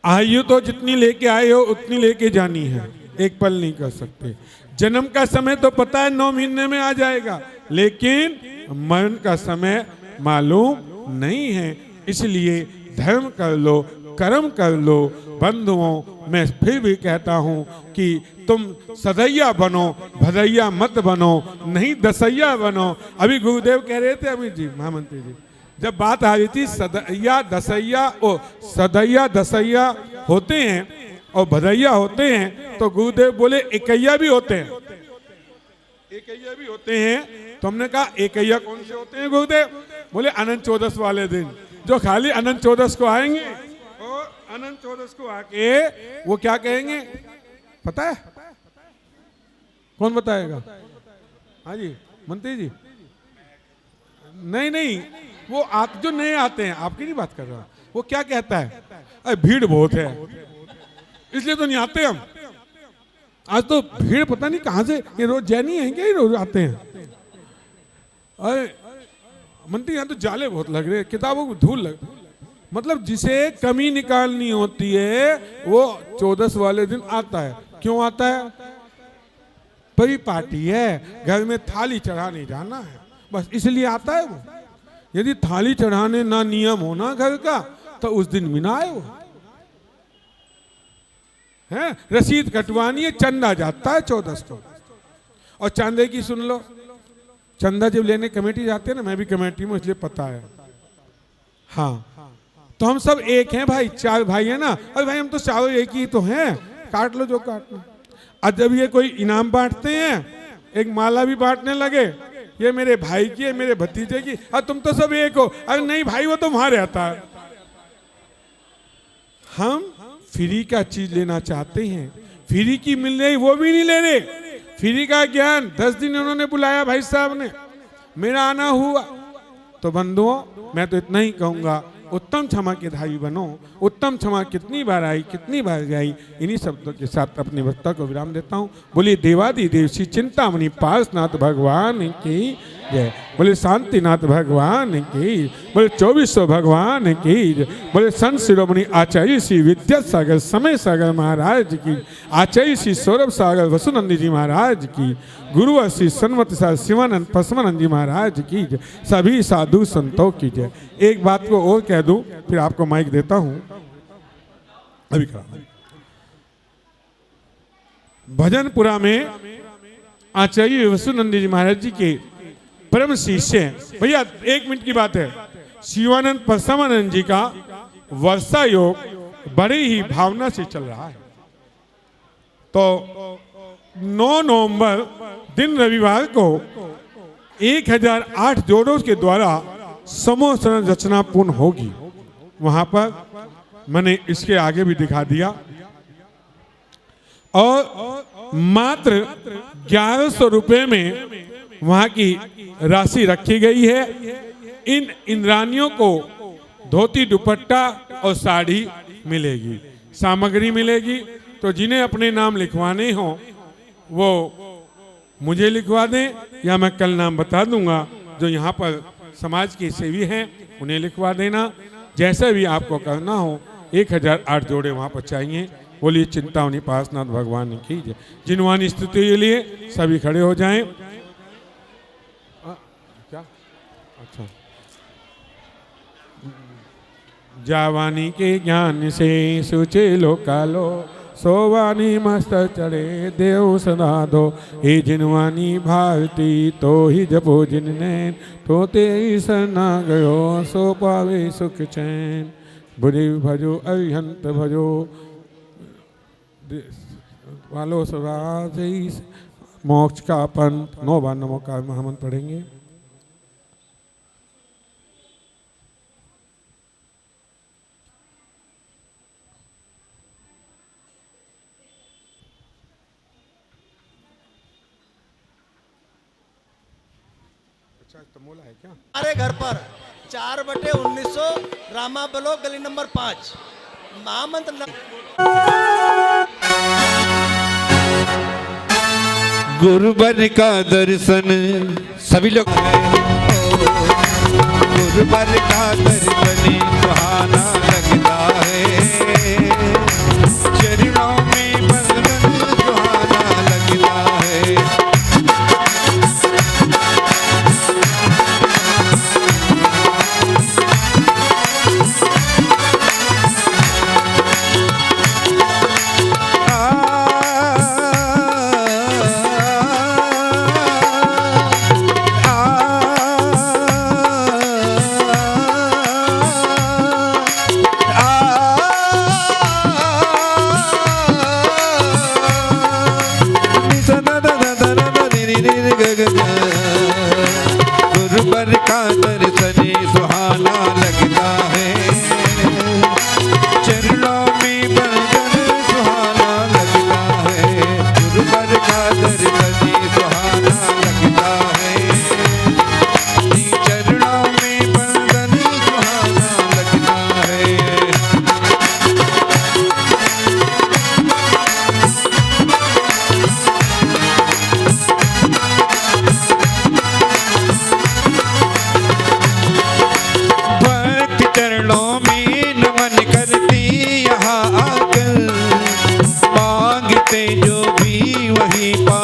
आयु तो जितनी लेके आए हो उतनी लेके जानी है। एक पल नहीं कर सकते। जन्म का समय तो पता है 9 महीने में आ जाएगा, लेकिन मरण का समय मालूम नहीं है। इसलिए धर्म कर लो, कर्म कर लो। बंधुओं, मैं फिर भी कहता हूं कि तुम सदैया बनो, भदैया मत बनो, नहीं दसैया बनो। अभी गुरुदेव कह रहे थे, अभी जी महामंत्री जी, जब बात आ रही थी सदैया दसैया, सदैया दसैया होते हैं और भदैया होते हैं, तो गुरुदेव बोले एकैया भी होते हैं, एकैया भी होते हैं। तो हमने कहा एकैया कौन से होते हैं गुरुदेव? बोले अनंत चौदस वाले दिन, जो खाली अनंत चौदस को आएंगे और अनंत चौदस को आके वो क्या कहेंगे पता है? कौन बताएगा? हाँ जी मंत्री जी। नहीं, वो आप जो नए आते हैं, आपकी नहीं बात कर रहा, वो क्या कहता है, अरे भीड़ बहुत है इसलिए तो नहीं आते हम। आज तो भीड़ पता नहीं कहां से, ये रोज जैनी है क्या, ये रोज आते हैं? अरे मंत्री यहाँ तो जाले बहुत लग रहे हैं, किताबों में धूल लग, मतलब जिसे कमी निकालनी होती है वो 14 वाले दिन आता है। क्यों आता है? परिपाटी है, घर में थाली चढ़ाने जाना है, बस इसलिए आता है वो। यदि थाली चढ़ाने ना नियम हो ना घर का, तो उस दिन बिना आए वो है। रसीद कटवानी है, चंदा जाता है 14 को। और चांदे की सुन लो, चंदा जब लेने कमेटी जाते हैं ना, मैं भी कमेटी में, इसलिए पता है। हाँ, तो हम सब एक हैं भाई, 4 भाई है ना। अरे भाई हम तो चारों एक ही तो हैं, काट लो जो काटना। और जब ये कोई इनाम बांटते हैं, एक माला भी बांटने लगे, ये मेरे भाई की है, मेरे भतीजे की, और तुम तो सब एक हो। अरे नहीं भाई, वो तो वहां रहता है। हम फ्री का चीज लेना चाहते हैं, फ्री की मिल रही वो भी नहीं ले रहे। फ्री का ज्ञान 10 दिन उन्होंने बुलाया भाई साहब ने, मेरा आना हुआ। तो बंधुओं, मैं तो इतना ही कहूंगा, उत्तम क्षमा के धारी बनो। उत्तम क्षमा कितनी बार आई, कितनी बार जाई। इन्हीं शब्दों के साथ अपनी वक्ता को विराम देता हूँ। बोलिए देवादिदेव श्री चिंतामणि पार्श्वनाथ भगवान की जय। बोले शांतिनाथ भगवान की, बोले 2400 भगवान की जय। बोले संत शिरोमणि आचार्य श्री विद्यासागर समय सागर महाराज की, आचार्य श्री सौरभ सागर वसुनंदी जी महाराज की, गुरु श्री सन्मत सागर शिवानंद पसमानंद जी महाराज की जय। सभी साधु संतों की जय। एक बात को और कह दूं, फिर आपको माइक देता हूं। अभी कहा भजनपुरा में आचार्य वसुनंदी जी महाराज जी के परम शिष्य, भैया 1 मिनट की बात है, शिवानंद पसमानंद जी का वर्षा योग बड़ी ही भावना से चल रहा है। तो 9 नवंबर दिन रविवार को 1008 जोड़ों के द्वारा समूह संरचना पूर्ण होगी। वहां पर मैंने इसके आगे भी दिखा दिया। और मात्र 1100 रुपए में वहां की राशि रखी गई है। इन इंद्रानियों को धोती दुपट्टा और साड़ी मिलेगी, सामग्री मिलेगी। तो जिन्हें अपने नाम लिखवाने हो वो मुझे लिखवा दें, या मैं कल नाम बता दूंगा। जो यहाँ पर समाज के सेवी हैं उन्हें लिखवा देना। जैसा भी आपको करना हो, 1008 जोड़े वहाँ पर चाहिए। बोलिए चिंतामणि पार्श्वनाथ भगवान की जय। जिनवानी स्तुति के लिए सभी खड़े हो जाएं। क्या? अच्छा, जावानी के ज्ञान से सुचे लोकालो, सोवानी मस्त चढ़े देव सदा दो। हे जिनवानी भारती तो ही जपो जिनने, तो ते सरना गयो सो पावे सुख चैन। बुरे भजो अरिहंत भजो वालो सदा मोक्ष का पंथ। 9 बार नमो का महामंत्र पढ़ेंगे। है क्या? हमारे घर पर 4/1900 रामा ब्लॉक गली नंबर 5 महामंत्र। गुरुवर का दर्शन सभी लोग, गुरुवर का दर्शन सुहाना लगता है, चरणों में बंधन सुहाना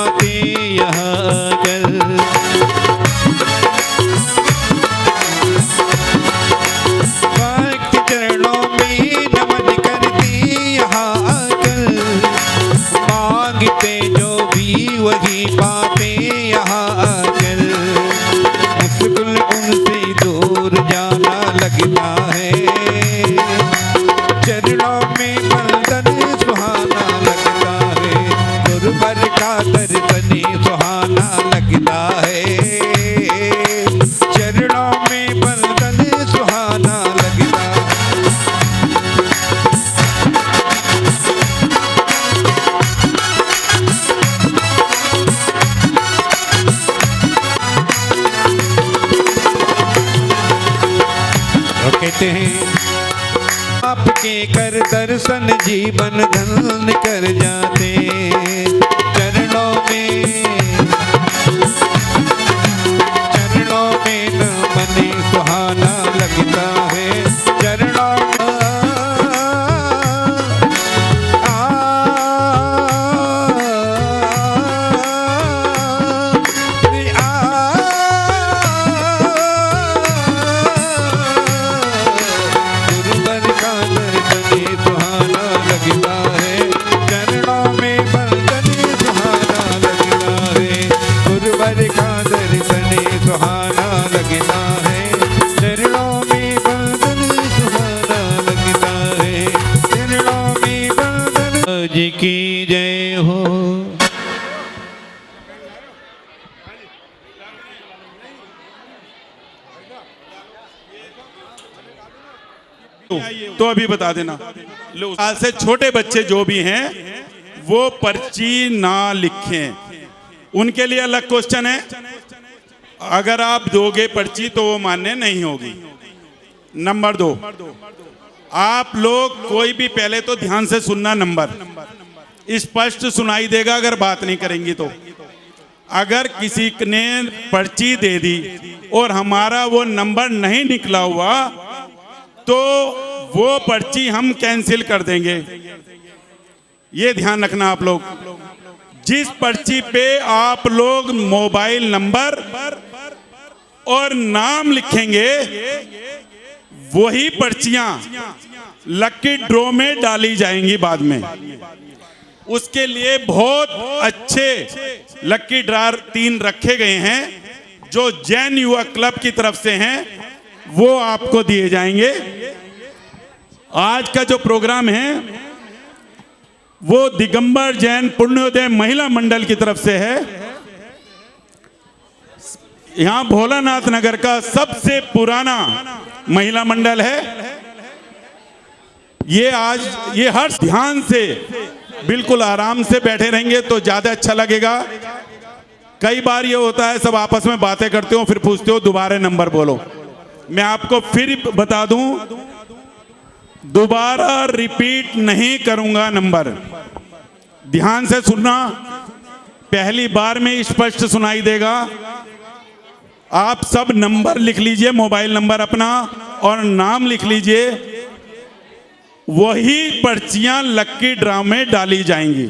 बातें यहाँ कर। भक्त चरणों में नमन करते यहाँ आकर, मांगते जो भी वही पाते यहाँ आकर। मुश्किल उनसे दूर जाना लगता है, चरणों में बंधन सुहाना लगता है। गुरुवर का दर्शन सुहाना लगता है, चरणों में बंधन सुहाना लगता है। तो कहते हैं आपके कर दर्शन जीवन धन्य कर जाते। चरणों में न मने सुहाना लगता है। चरणों जी की जय हो। तो अभी बता देना। लो, साल से छोटे बच्चे जो भी हैं वो पर्ची ना लिखें, उनके लिए अलग क्वेश्चन है। अगर आप दोगे पर्ची तो वो मान्य नहीं होगी। नंबर 2, आप लोग कोई भी पहले तो ध्यान से सुनना। नंबर स्पष्ट सुनाई देगा अगर बात नहीं करेंगी तो। अगर किसी ने पर्ची दे दी और हमारा वो नंबर नहीं निकला हुआ तो वो पर्ची हम कैंसिल कर देंगे। ये ध्यान रखना आप लोग। जिस पर्ची पे आप लोग मोबाइल नंबर और नाम लिखेंगे वही पर्चियां लकी ड्रॉ में डाली जाएंगी बाद में। उसके लिए बहुत अच्छे लकी ड्रॉ 3 रखे गए हैं जो जैन युवा क्लब की तरफ से हैं, वो आपको दिए जाएंगे। आज का जो प्रोग्राम है वो दिगंबर जैन पुण्योदय महिला मंडल की तरफ से है। यहां भोलानाथ नगर का सबसे पुराना महिला मंडल है। ये हर ध्यान से बिल्कुल आराम से बैठे रहेंगे तो ज्यादा अच्छा लगेगा। कई बार ये होता है सब आपस में बातें करते हो फिर पूछते हो दोबारा नंबर बोलो। मैं आपको फिर बता दूं, दोबारा रिपीट नहीं करूंगा नंबर। ध्यान से सुनना, पहली बार में स्पष्ट सुनाई देगा। आप सब नंबर लिख लीजिए, मोबाइल नंबर अपना और नाम लिख लीजिए। वही पर्चियां लकी ड्रॉ में डाली जाएंगी।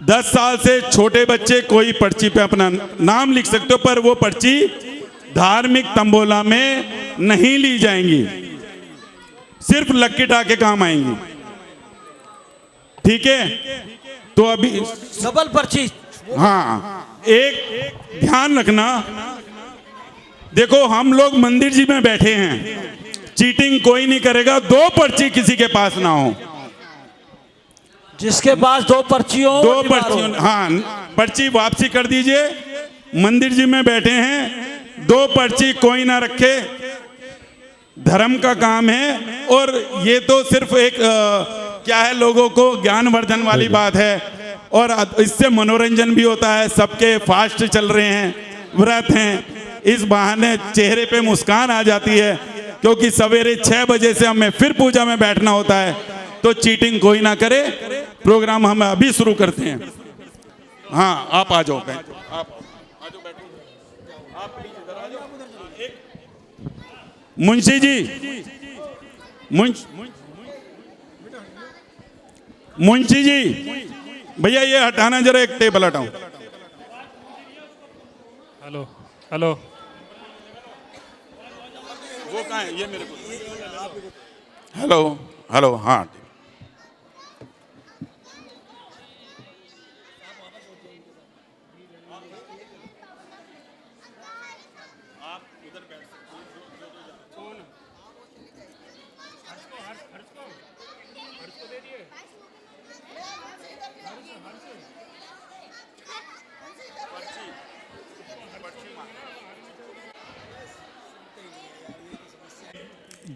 10 साल से छोटे बच्चे कोई पर्ची पे अपना नाम लिख सकते हो, पर वो पर्ची धार्मिक तंबोला में नहीं ली जाएंगी, सिर्फ लकी ड्रॉ के काम आएंगी। ठीक है, तो अभी डबल पर्ची। हाँ, एक ध्यान रखना। देखो हम लोग मंदिर जी में बैठे हैं, चीटिंग कोई नहीं करेगा। 2 पर्ची किसी के पास ना हो। जिसके पास 2 पर्चियों 2 पर्चियों, हाँ, पर्ची वापसी कर दीजिए। मंदिर जी में बैठे हैं, 2 पर्ची कोई ना रखे। धर्म का काम है और ये तो सिर्फ एक क्या है, लोगों को ज्ञानवर्धन वाली बात है और इससे मनोरंजन भी होता है। सबके फास्ट चल रहे हैं, व्रत हैं, इस बहाने चेहरे पे मुस्कान आ जाती है क्योंकि सवेरे 6 बजे से हमें फिर पूजा में बैठना होता है। तो चीटिंग कोई ना करे। प्रोग्राम हम अभी शुरू करते हैं। हाँ, आप आ जाओ, आप आ जाओ, बैठो। आप प्लीज इधर आ जाओ। मुंशी जी, मुंशी जी, भैया ये हटाना जरा, एक टेबल हटाओ। हेलो हेलो, वो कहाँ है? ये मेरे को। हेलो हेलो, हाँ।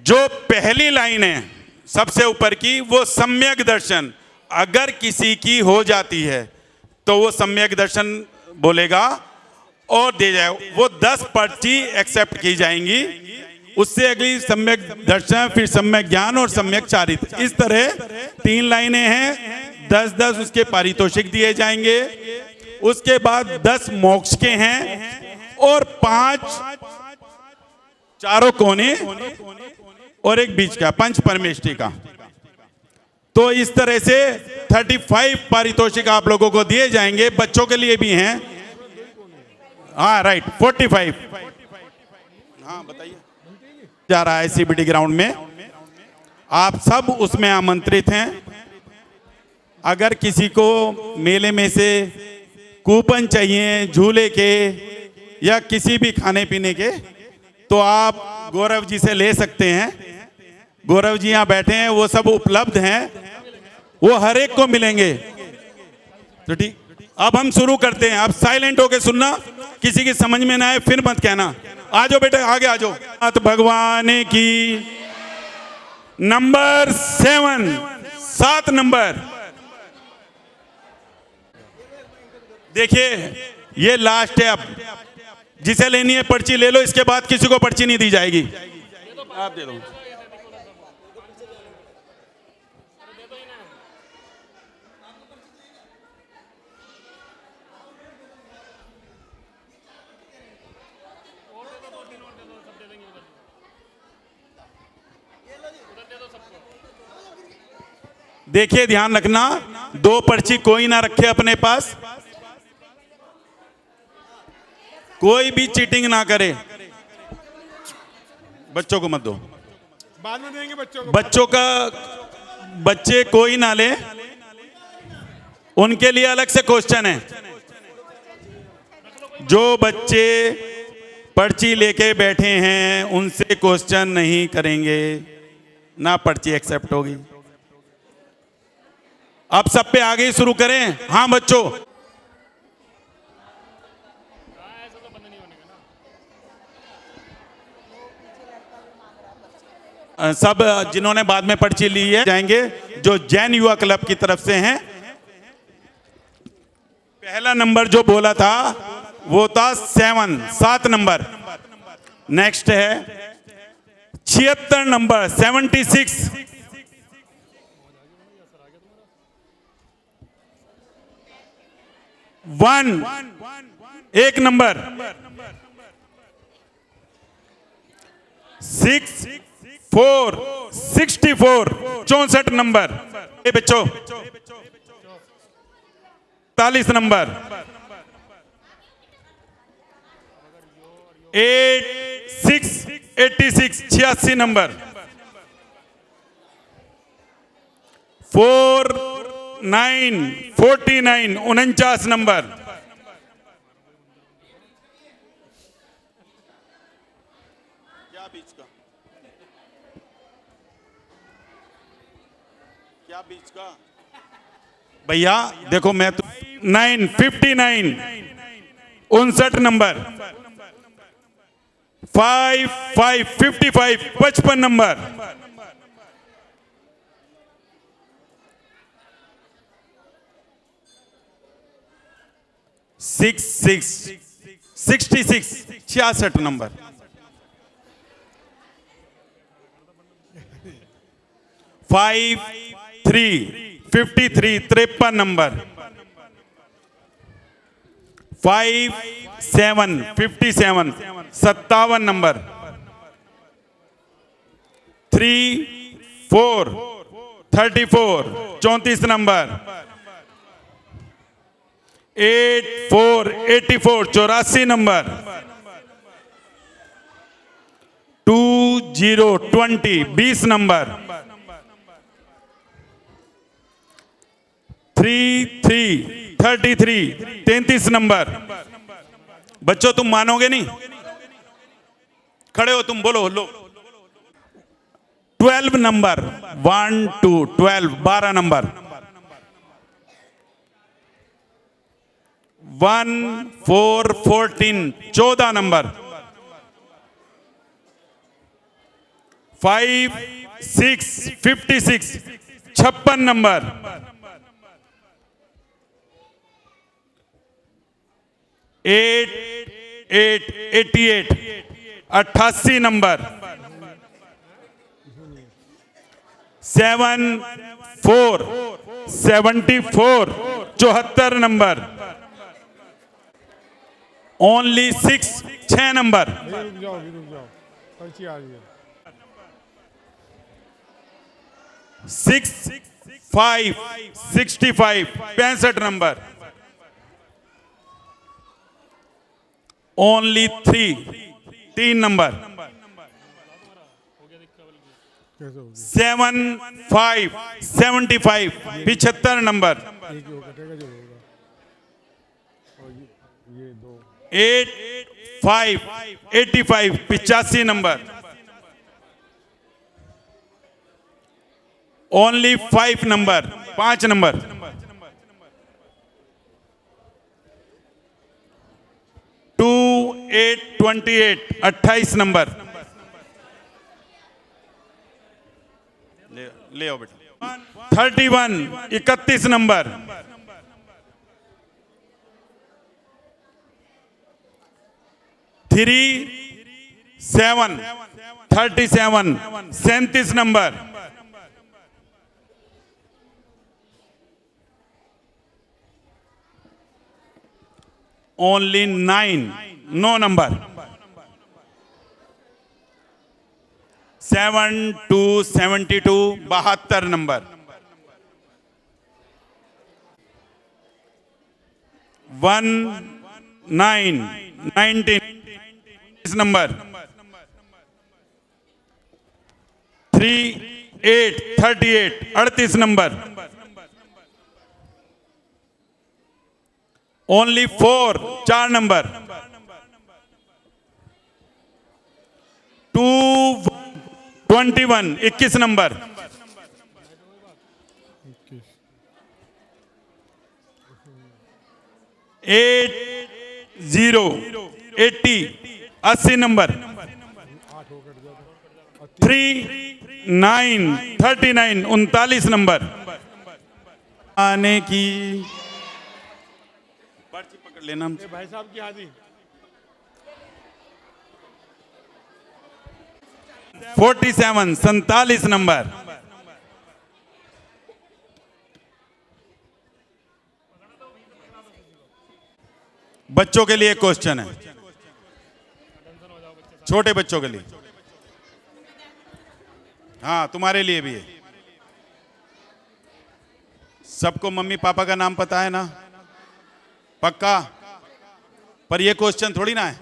जो पहली लाइन है सबसे ऊपर की, वो सम्यक दर्शन, अगर किसी की हो जाती है तो वो सम्यक दर्शन बोलेगा और दे जाए, वो 10 पर्ची एक्सेप्ट की जाएंगी। उससे अगली सम्यक दर्शन, फिर सम्यक ज्ञान और सम्यक चारित्र। इस तरह 3 लाइनें हैं, 10-10 उसके पारितोषिक दिए जाएंगे। उसके बाद 10 मोक्ष के हैं और 5 चारों कोने और एक बीच का, पंच परमेष्टि का। तो इस तरह से 35 पारितोषिक आप लोगों को दिए जाएंगे। बच्चों के लिए भी हैं। हाँ राइट, 45। हाँ बताइए। जा रहा है CBT ग्राउंड में, आप सब उसमें आमंत्रित हैं। अगर किसी को मेले में से कूपन चाहिए झूले के या किसी भी खाने पीने के, तो आप गौरव जी से ले सकते हैं। गौरव जी यहाँ बैठे हैं, वो सब उपलब्ध हैं, वो हर एक को मिलेंगे। तो ठीक, अब हम शुरू करते हैं। आप साइलेंट होके सुनना, किसी की समझ में ना आए फिर मत कहना। आ जाओ बेटे, आगे आ जाओ। भगवान की नंबर 7 नंबर। देखिए ये लास्ट है। अब जिसे लेनी है पर्ची ले लो, इसके बाद किसी को पर्ची नहीं दी जाएगी। आप दे दो। देखिए ध्यान रखना, 2 पर्ची कोई ना रखे अपने पास, कोई भी चीटिंग ना करे। बच्चों को मत दो, बाद में देंगे बच्चों को। बच्चों का, बच्चे कोई ना ले, उनके लिए अलग से क्वेश्चन है। जो बच्चे पर्ची लेके बैठे हैं उनसे क्वेश्चन नहीं करेंगे, ना पर्ची एक्सेप्ट होगी। अब सब पे आगे ही शुरू करें। हाँ बच्चों, सब जिन्होंने बाद में पर्ची ली है जाएंगे, जो जैन युवा क्लब की तरफ से हैं। पहला नंबर जो बोला था वो था 7 नंबर। नेक्स्ट है 76 नंबर, 76। 1 number, 64 64 number. ये बच्चों 40 नंबर, 86 नंबर, 49 नंबर। क्या बीच का, क्या बीच का भैया देखो, मैं तो 59 number, 55 number, 66 number, 53 number, 57 number, 34 34 number, 8484 84 number, 2020 20 number, 3333 33 number. बच्चों तुम मानोगे नहीं, खड़े हो तुम, बोलो लो। 12 number, 1 2 12 12 number, 1 4 14 14 number, 5 6 56 56 number, 8 8 88 88 number, 7 4 74 74 number, only 6 6 number, रुक जाओ पर्ची आ रही है। 6 5 65 65 नंबर, ओनली 3 3 नंबर, कैसे हो गया? 7 5 75 75 नंबर, एक ही हो कटेगा जो होगा। और ये दो 8 5 85 85 number, only 5 number 5 number, 2 8 28 28 number, ले आओ बेटा, 31 31 number, 3 7 37 37 number, 9 9 number, 7 2 72 72 number, 1 9 19 number, 3 8 38 38 number, only 4 4 number, 2 21 21 number, 8 0 80 80 number, 3 9 39 39 number, आने की पर्ची पकड़ लेना हमसे। भाई साहब की हादी 47 47 नंबर, बच्चों के लिए क्वेश्चन है, छोटे बच्चों के लिए, हाँ तुम्हारे लिए भी है। सबको मम्मी पापा का नाम पता है ना, पक्का? पर ये क्वेश्चन थोड़ी ना है।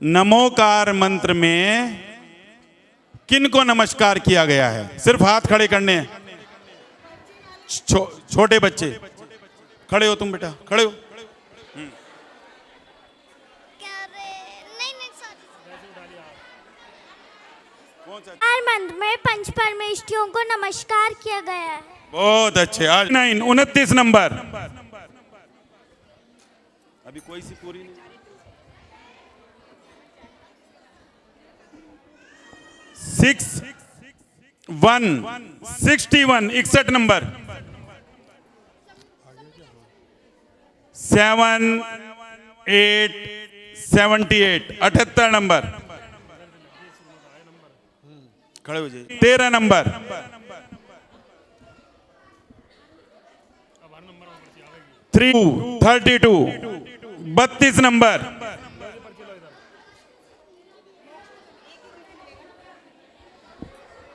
नमोकार मंत्र में किनको नमस्कार किया गया है? सिर्फ हाथ खड़े करने हैं। छोटे बच्चे खड़े हो, तुम बेटा खड़े हो। हर मंत्र में पंच परमेष्ठियों को नमस्कार किया गया है। बहुत अच्छे। आज 9 29 नंबर, अभी कोई सी पूरी नहीं। 6 1 61 61 नंबर, 7 8 78 78 नंबर, खड़े हो जाइए। 13 नंबर, 3 32 32 नंबर,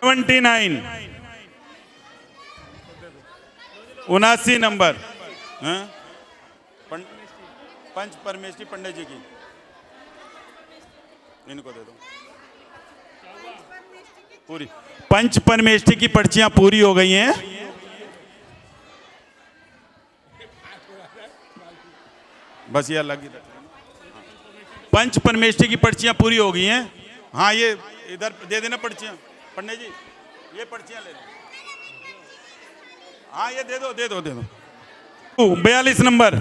79 79 नंबर। हाँ? पंच परमेष्टि पंडित जी की, इनको दे दो पूरी। पंच परमेष्टि की पर्चियां पूरी हो गई हैं। बस ये अलग ही रख लेना। पंच परमेष्टि की पर्चियां पूरी हो गई हैं। हाँ, ये इधर दे देना पर्चियां, पंडित जी ये पर्चियां ले लो। हाँ, ये दे दो दे दो दे दो। 42 नंबर।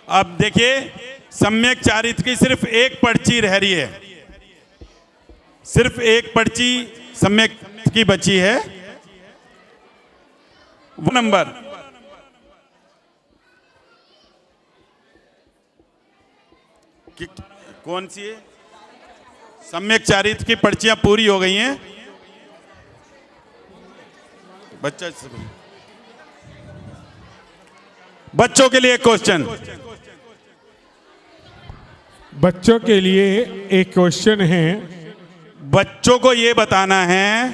अब देखिए, सम्यक चारित्र की सिर्फ एक पर्ची रह रही है, सिर्फ एक पर्ची सम्यक की बची है। वो नंबर कौन सी है? सम्यक चारित्र की पर्चियां पूरी हो गई हैं। बच्चों के लिए क्वेश्चन। बच्चों के लिए एक क्वेश्चन है। बच्चों को ये बताना है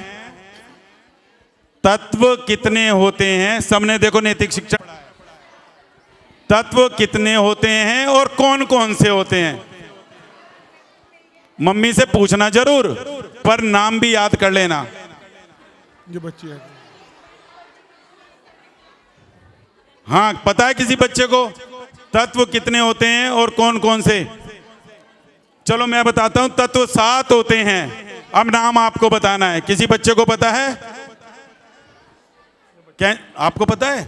तत्व कितने होते हैं। सबने देखो नैतिक शिक्षा, तत्व कितने होते हैं और कौन कौन से होते हैं। मम्मी से पूछना जरूर, पर नाम भी याद कर लेना। जो बच्ची है, हाँ, पता है किसी बच्चे को तत्व कितने होते हैं और कौन कौन से? चलो मैं बताता हूं। तत्व 7 होते हैं। अब नाम आपको बताना है। किसी बच्चे को पता है क्या? आपको पता है?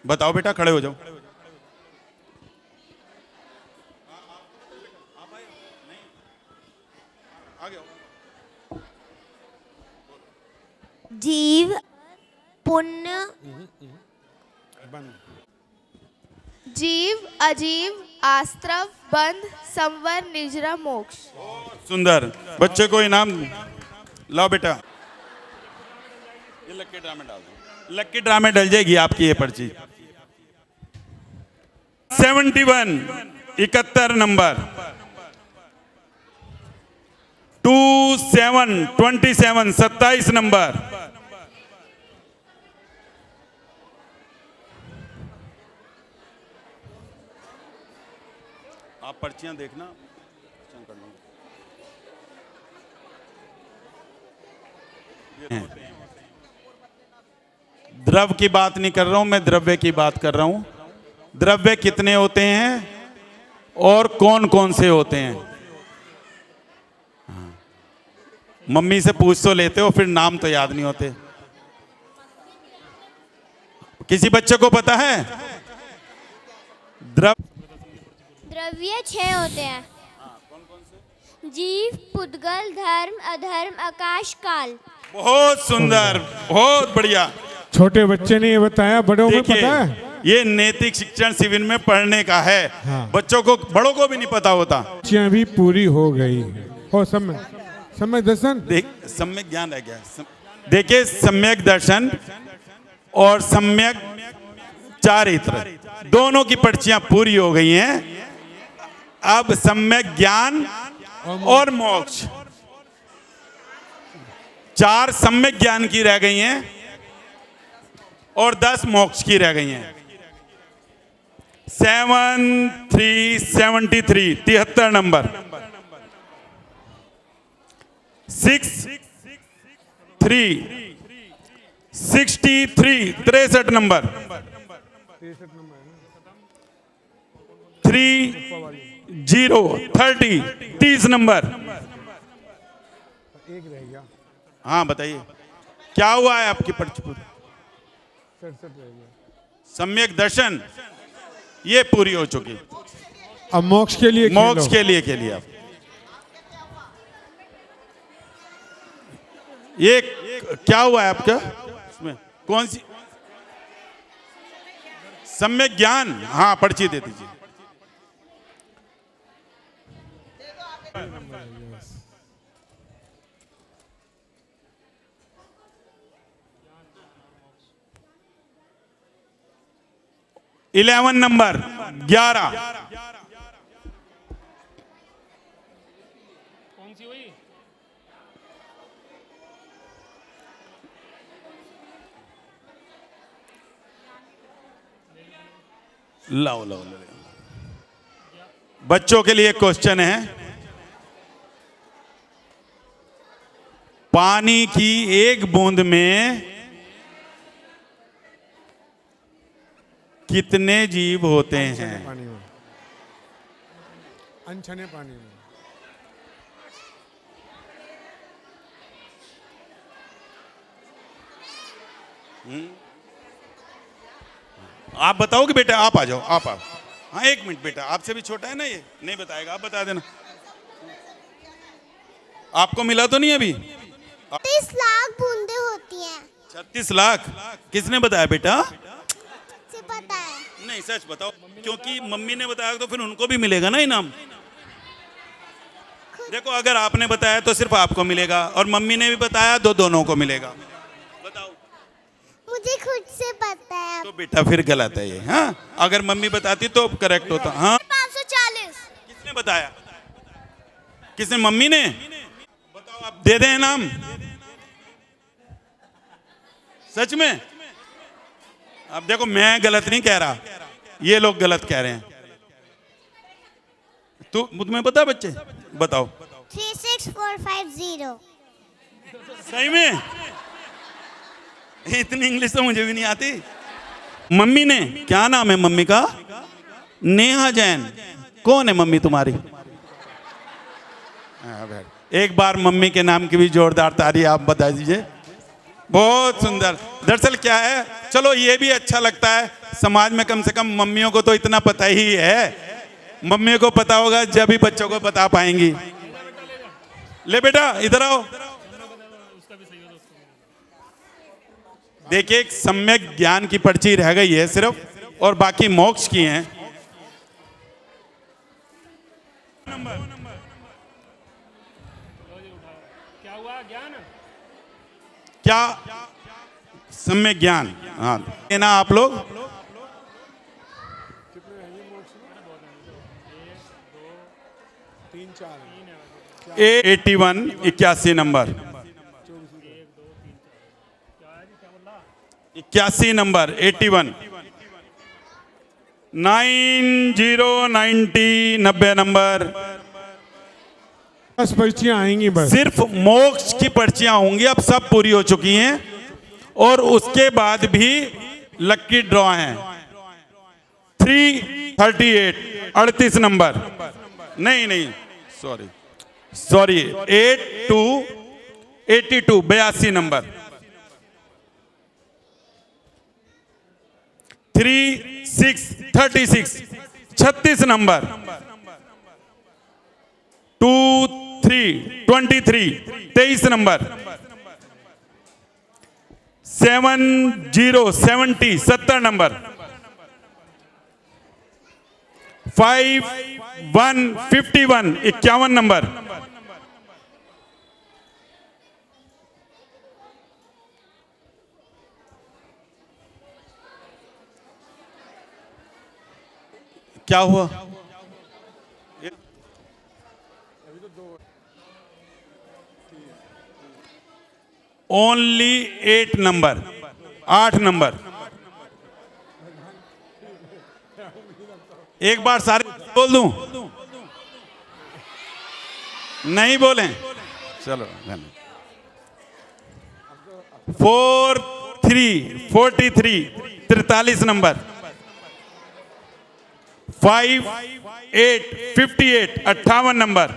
बताओ बेटा, खड़े हो जाओ। जीव, पुण्य, जीव, अजीव, आस्त्रव, बंध, संवर, निजरा, मोक्ष। सुंदर। बच्चे को इनाम लाओ बेटा। ये लक्की ड्रा में डाल दो। लक्की ड्रा में डल जाएगी आपकी ये पर्ची। 71 71 नंबर। 27 27 नंबर। आप पर्चियां देखना, कर लूंगा। द्रव की बात नहीं कर रहा हूं मैं, द्रव्य की बात कर रहा हूं। द्रव्य कितने होते हैं और कौन कौन से होते हैं? हाँ। मम्मी से पूछ तो लेते हो, फिर नाम तो याद नहीं होते। किसी बच्चे को पता है? द्रव्य 6 होते हैं। जीव, पुद्गल, धर्म, अधर्म, आकाश, काल। बहुत सुंदर, बहुत बढ़िया। छोटे बच्चे ने ये बताया, बड़ों को पता है? ये नैतिक शिक्षण शिविर में पढ़ने का है। हाँ। बच्चों को, बड़ों को भी नहीं पता होता। पर्चियां भी पूरी हो गई है। और सम्यक दर्शन, देख, सम्यक ज्ञान रह गया। देखिए, सम्यक दर्शन और सम्यक चारित्र दोनों की पर्चियां पूरी हो गई हैं। अब सम्यक ज्ञान और मोक्ष, 4 सम्यक ज्ञान की रह गई हैं और 10 मोक्ष की रह गई हैं। 73 73 नंबर। 63 63 नंबर। 30 नंबर। एक रह गया। हाँ बताइए, क्या हुआ है आपकी पर्ची पूरी? 67 रह गया। सम्यक दर्शन ये पूरी हो चुकी। अब मोक्ष के लिए मोक्ष के लिए आप ये क्या हुआ है आपका? इसमें कौन सी? सम्यक ज्ञान। हाँ, पर्ची दे दीजिए। Eleven number 11। कौन सी हुई? लाओ लाओ लाओ। बच्चों के लिए क्वेश्चन है, पानी की एक बूंद में कितने जीव होते हैं? पानी में, अनछने पानी में। आप बताओगे बेटा? आप आ जाओ, आप आओ। हाँ एक मिनट बेटा, आपसे भी छोटा है ना ये, नहीं बताएगा, आप बता देना। आपको मिला तो नहीं अभी? 30 लाख बूंदे होती हैं। 36 लाख? किसने बताया बेटा? से पता है। नहीं सच बताओ, क्योंकि मम्मी ने बताया तो फिर उनको भी मिलेगा ना इनाम। देखो अगर आपने बताया तो सिर्फ आपको मिलेगा, और मम्मी ने भी बताया तो दोनों को मिलेगा। बताओ। मुझे खुद से पता है। तो बेटा फिर गलत है ये। हाँ अगर मम्मी बताती तो करेक्ट होता। हाँ 540। किसने बताया? किसने? मम्मी ने? बताओ, आप दे दें इनाम? सच में? अब देखो मैं गलत नहीं कह रहा, ये लोग गलत कह रहे हैं। तो तुम्हें पता बच्चे? बताओ। 36450। सही में? इतनी इंग्लिश तो मुझे भी नहीं आती। मम्मी ने, क्या नाम है मम्मी का? नेहा जैन। कौन है मम्मी तुम्हारी? एक बार मम्मी के नाम की भी जोरदार ताली आप बता दीजिए। बहुत सुंदर। दरअसल क्या है, चलो ये भी अच्छा लगता है, समाज में कम से कम मम्मियों को तो इतना पता ही है। मम्मियों को पता होगा जब ही बच्चों को बता पाएंगी। ले बेटा इधर आओ। देखिए एक सम्यक ज्ञान की पर्ची रह गई है सिर्फ, और बाकी मोक्ष की हैं। क्या हुआ? ज्ञान क्या? सम्यक ज्ञान। हाँ ना आप लोग। 81 81 नंबर, 81 नंबर 81। 9090 90 नंबर। 10 पर्चियां आएंगी बस। सिर्फ मोक्ष की पर्चियां होंगी, अब सब पूरी हो चुकी हैं, और उसके बाद भी लकी ड्रॉ हैं। 338 38 नंबर, नहीं नहीं sorry 82 82 number. 36 36 number. 23 number. 70 number. 51 number. क्या हुआ? Only 8 number, 8 number. एक बार सारे बोल दूं? नहीं बोले? चलो 43 43 नंबर। 58 58 नंबर।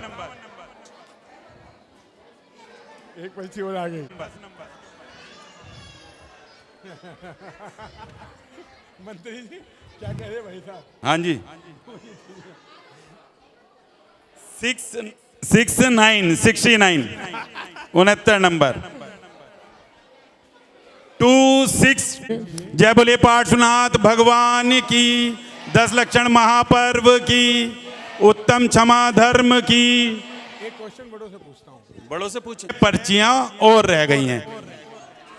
एक पर्ची और आ गई। मंत्री जी क्या कह रहे भाई साहब? हाँ जी। 69 69 नंबर। 26 जय बोले पार्श्वनाथ भगवान की, 10 लक्षण महापर्व की, उत्तम क्षमा धर्म की। एक क्वेश्चन बड़ों से पूछता हूँ। बड़ों से पूछे। पर्चियां और रह गई हैं,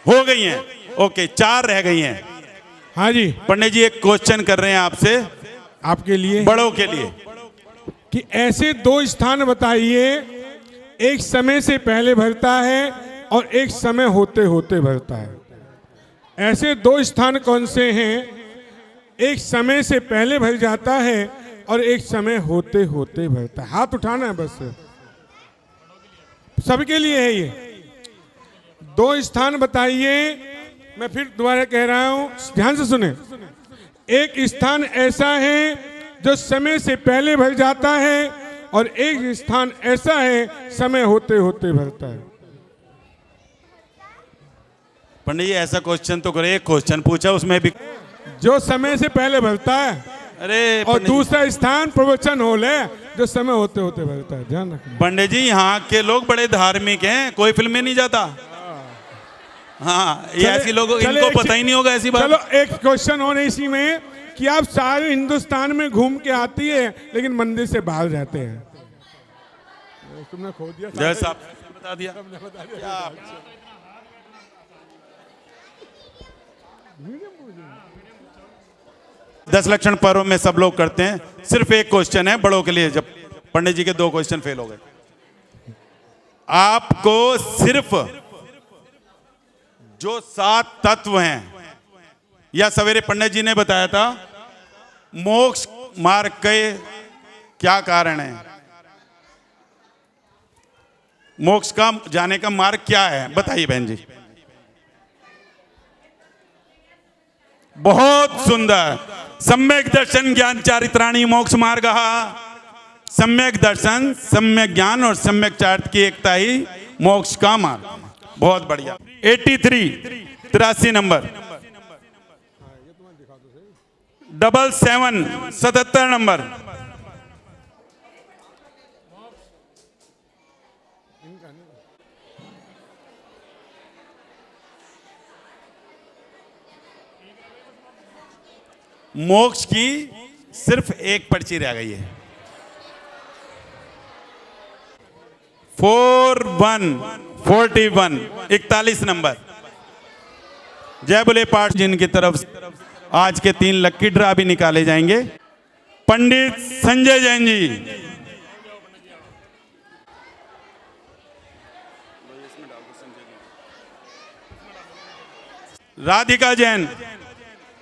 हो गई हैं। ओके 4 रह गई हैं। हाँ जी, पंडित जी एक क्वेश्चन कर रहे हैं आपसे, आपके लिए बड़ों के लिए। कि ऐसे 2 स्थान बताइए, एक समय से पहले भरता है और एक समय होते होते भरता है। ऐसे 2 स्थान कौन से हैं एक समय से पहले भर जाता है और एक समय होते होते भरता है। हाथ उठाना है बस, सबके लिए है ये। 2 स्थान बताइए, मैं फिर दोबारा कह रहा हूं, ध्यान से सुने। एक स्थान ऐसा है जो समय से पहले भर जाता है और एक स्थान ऐसा है समय होते होते भरता है। पंडित जी ऐसा क्वेश्चन तो करे, एक क्वेश्चन पूछा उसमें भी जो समय से पहले भरता है अरे और पंडित जी- दूसरा स्थान प्रवचन हॉल है जो समय होते होते भरता है। ध्यान रखना। पंडित जी यहाँ के लोग बड़े धार्मिक हैं, कोई फिल्म में नहीं जाता। हाँ, ये ऐसी लोगों चले इनको एक- पता ही नहीं होगा ऐसी बात। चलो एक क्वेश्चन और है इसी में कि आप सारे हिंदुस्तान में घूम के आती है लेकिन मंदिर से बाहर रहते हैं। तुमने खो दिया जैसा आप बता दिया। क्या 10 लक्षण पर्व में सब लोग करते हैं। सिर्फ एक क्वेश्चन है बड़ों के लिए, जब पंडित जी के 2 क्वेश्चन फेल हो गए। आपको सिर्फ जो 7 तत्व हैं, या सवेरे पंडित जी ने बताया था, मोक्ष मार्ग के क्या कारण है, मोक्ष का जाने का मार्ग क्या है, बताइए बहन जी। बहुत सुंदर। सम्यक दर्शन ज्ञान चारित्राणी मोक्ष मार्ग। सम्यक दर्शन, सम्यक ज्ञान और सम्यक चारित्र की एकता ही मोक्ष का मार्ग। बहुत बढ़िया। 83 नंबर, 77 77 नंबर, मोक्ष की सिर्फ एक पर्ची रह गई है। 41 नंबर। जय बोले पाठ जिनकी तरफ से आज के 3 लक्की ड्रा भी निकाले जाएंगे। पंडित संजय जैन जी, राधिका जैन,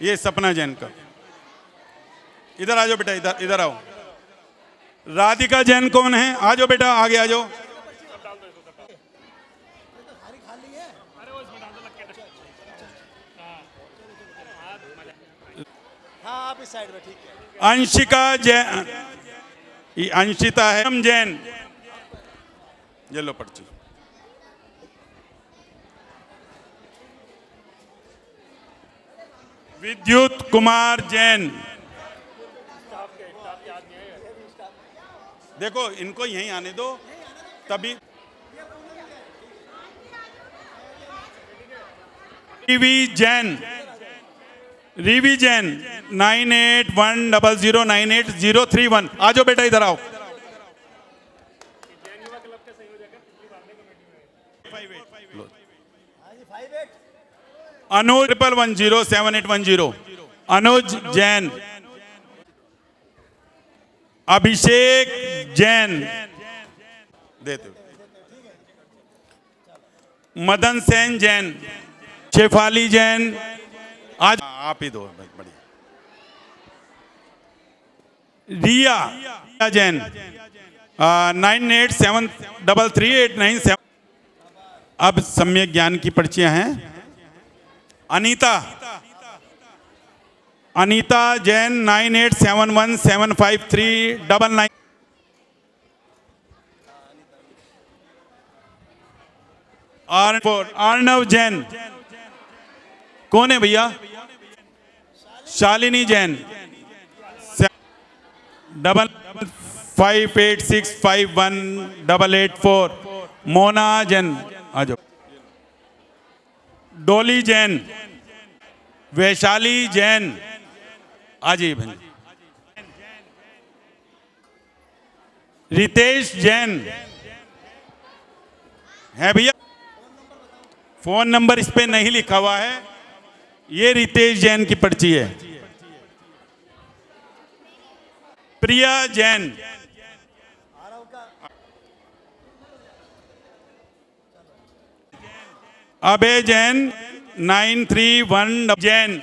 ये सपना जैन का। इधर आ जाओ बेटा, इधर आओ। राधिका जैन कौन है? आ जाओ बेटा, आगे आ जाओ। हाँ आप इस साइड में, ठीक है। अंशिका जैन, ये अंशिता है। हम जैन, ये लो पर्ची। विद्युत कुमार जैन, देखो इनको यहीं आने दो तभी। रीवी जैन 9810098031। आ जाओ बेटा, इधर आओ। अनुज 11107810। अनुज जैन। अभिषेक जैन देते हो। मदन सेन जैन, शेफाली जैन। आज आप ही दो, बढ़िया। रिया जैन 98733897। अब सम्यक ज्ञान की पर्चियां हैं। अनीता जैन 9871753999। अर्णव जैन कौन है भैया? शालिनी जैन 5586518884। मोना जैन, आ जाओ। डोली जैन, वैशाली जैन, आ जाइए बहन। रितेश जैन है भैया। फोन नंबर इस पे नहीं लिखा हुआ है। ये रितेश जैन की पर्ची है। प्रिया जैन, अभय जैन 931 जैन।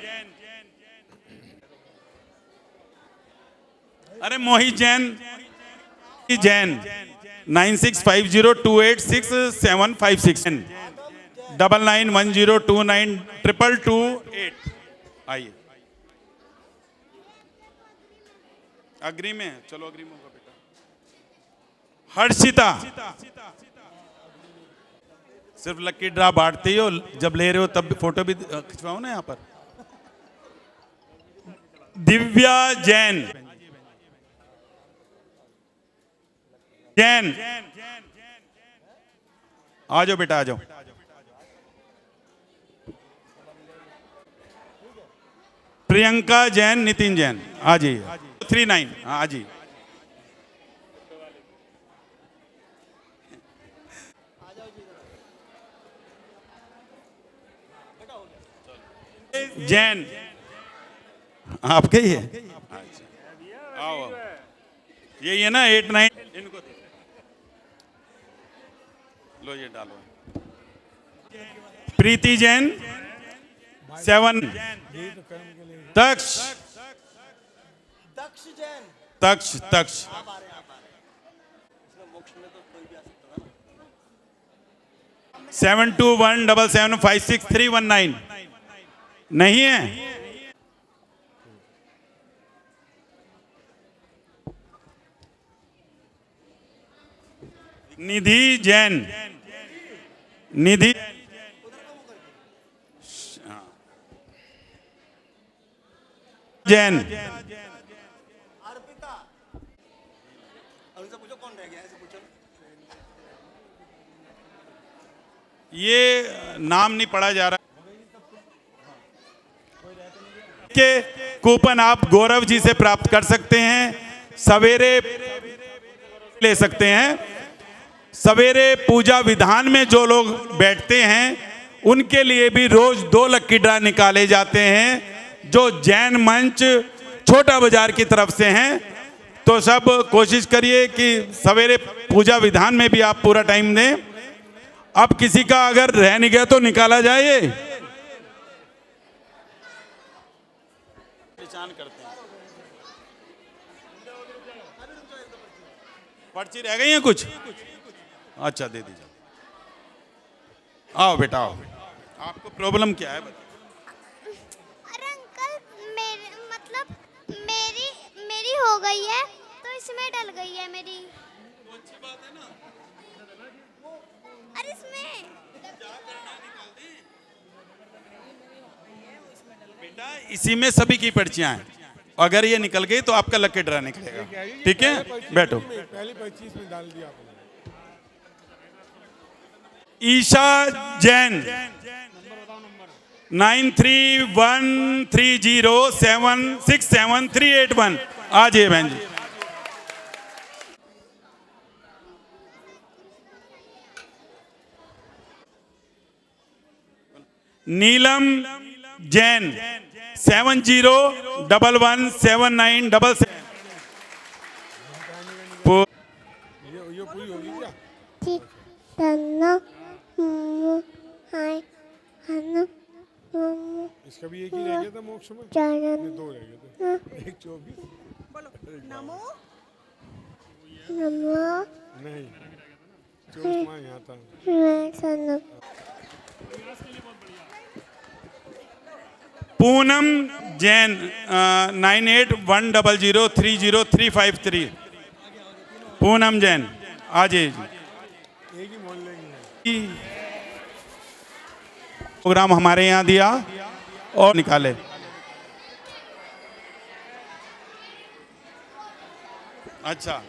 अरे मोहित जैन, जैन 9650286756 9910292228। आइए, अग्री में है। चलो अग्री में होगा बेटा। हर्षिता, सिर्फ लकी ड्रा बांटते ही हो, जब ले रहे हो तब फोटो भी खिंचवाओ ना यहाँ पर। दिव्या जैन, जैन आ जाओ बेटा, आ जाओ। प्रियंका जैन, नितिन जैन आ जाइए। 39 आ जाइए। जैन आपके ही है? अच्छा, आओ, यही है ना 8 9। इनको लो, ये डालो। प्रीति जैन 7। तक्ष, दक्ष जैन, तक्ष, तक्ष 7217756319 नहीं है। निधि जैन, निधि जैन, अर्पिता, और उनसे पूछो कौन रह गया, ऐसे पूछो। ये नाम नहीं पढ़ा जा रहा के कूपन आप गौरव जी से प्राप्त कर सकते हैं। सवेरे ले सकते हैं। सवेरे पूजा विधान में जो लोग बैठते हैं उनके लिए भी रोज 2 लकी ड्रा निकाले जाते हैं जो जैन मंच छोटा बाजार की तरफ से हैं। तो सब कोशिश करिए कि सवेरे पूजा विधान में भी आप पूरा टाइम दें। अब किसी का अगर रह नहीं गया तो निकाला जाए। पहचान करते हैं। पर्ची रह गई है कुछ? अच्छा, दे दीजिए। आओ बेटा, आओ। आपको प्रॉब्लम क्या है? अरे अंकल, मेरी हो गई है तो इसमें डल गई है मेरी। अच्छी बात है ना। अरे इसमें बेटा इसी में सभी की पर्चियां हैं। अगर ये निकल गई तो आपका लकी ड्रा निकलेगा। ठीक है, बैठो। पहली 25 में डाल दिया आपने। ईशा जैन 9313076738 आ जाइए बहन जी। नीलम जैन 70117977। ये पूरी होगी क्या? इसका भी एक ही रह गया था मोक्ष में। 2 रह गए थे। एक 24। नमो नहीं, 24 वहाँ यहाँ था। पूनम जैन 9810030353। पूनम जैन आ जाइए। एक ही मोहल्ले की है। प्रोग्राम हमारे यहाँ दिया और निकाले। अच्छा,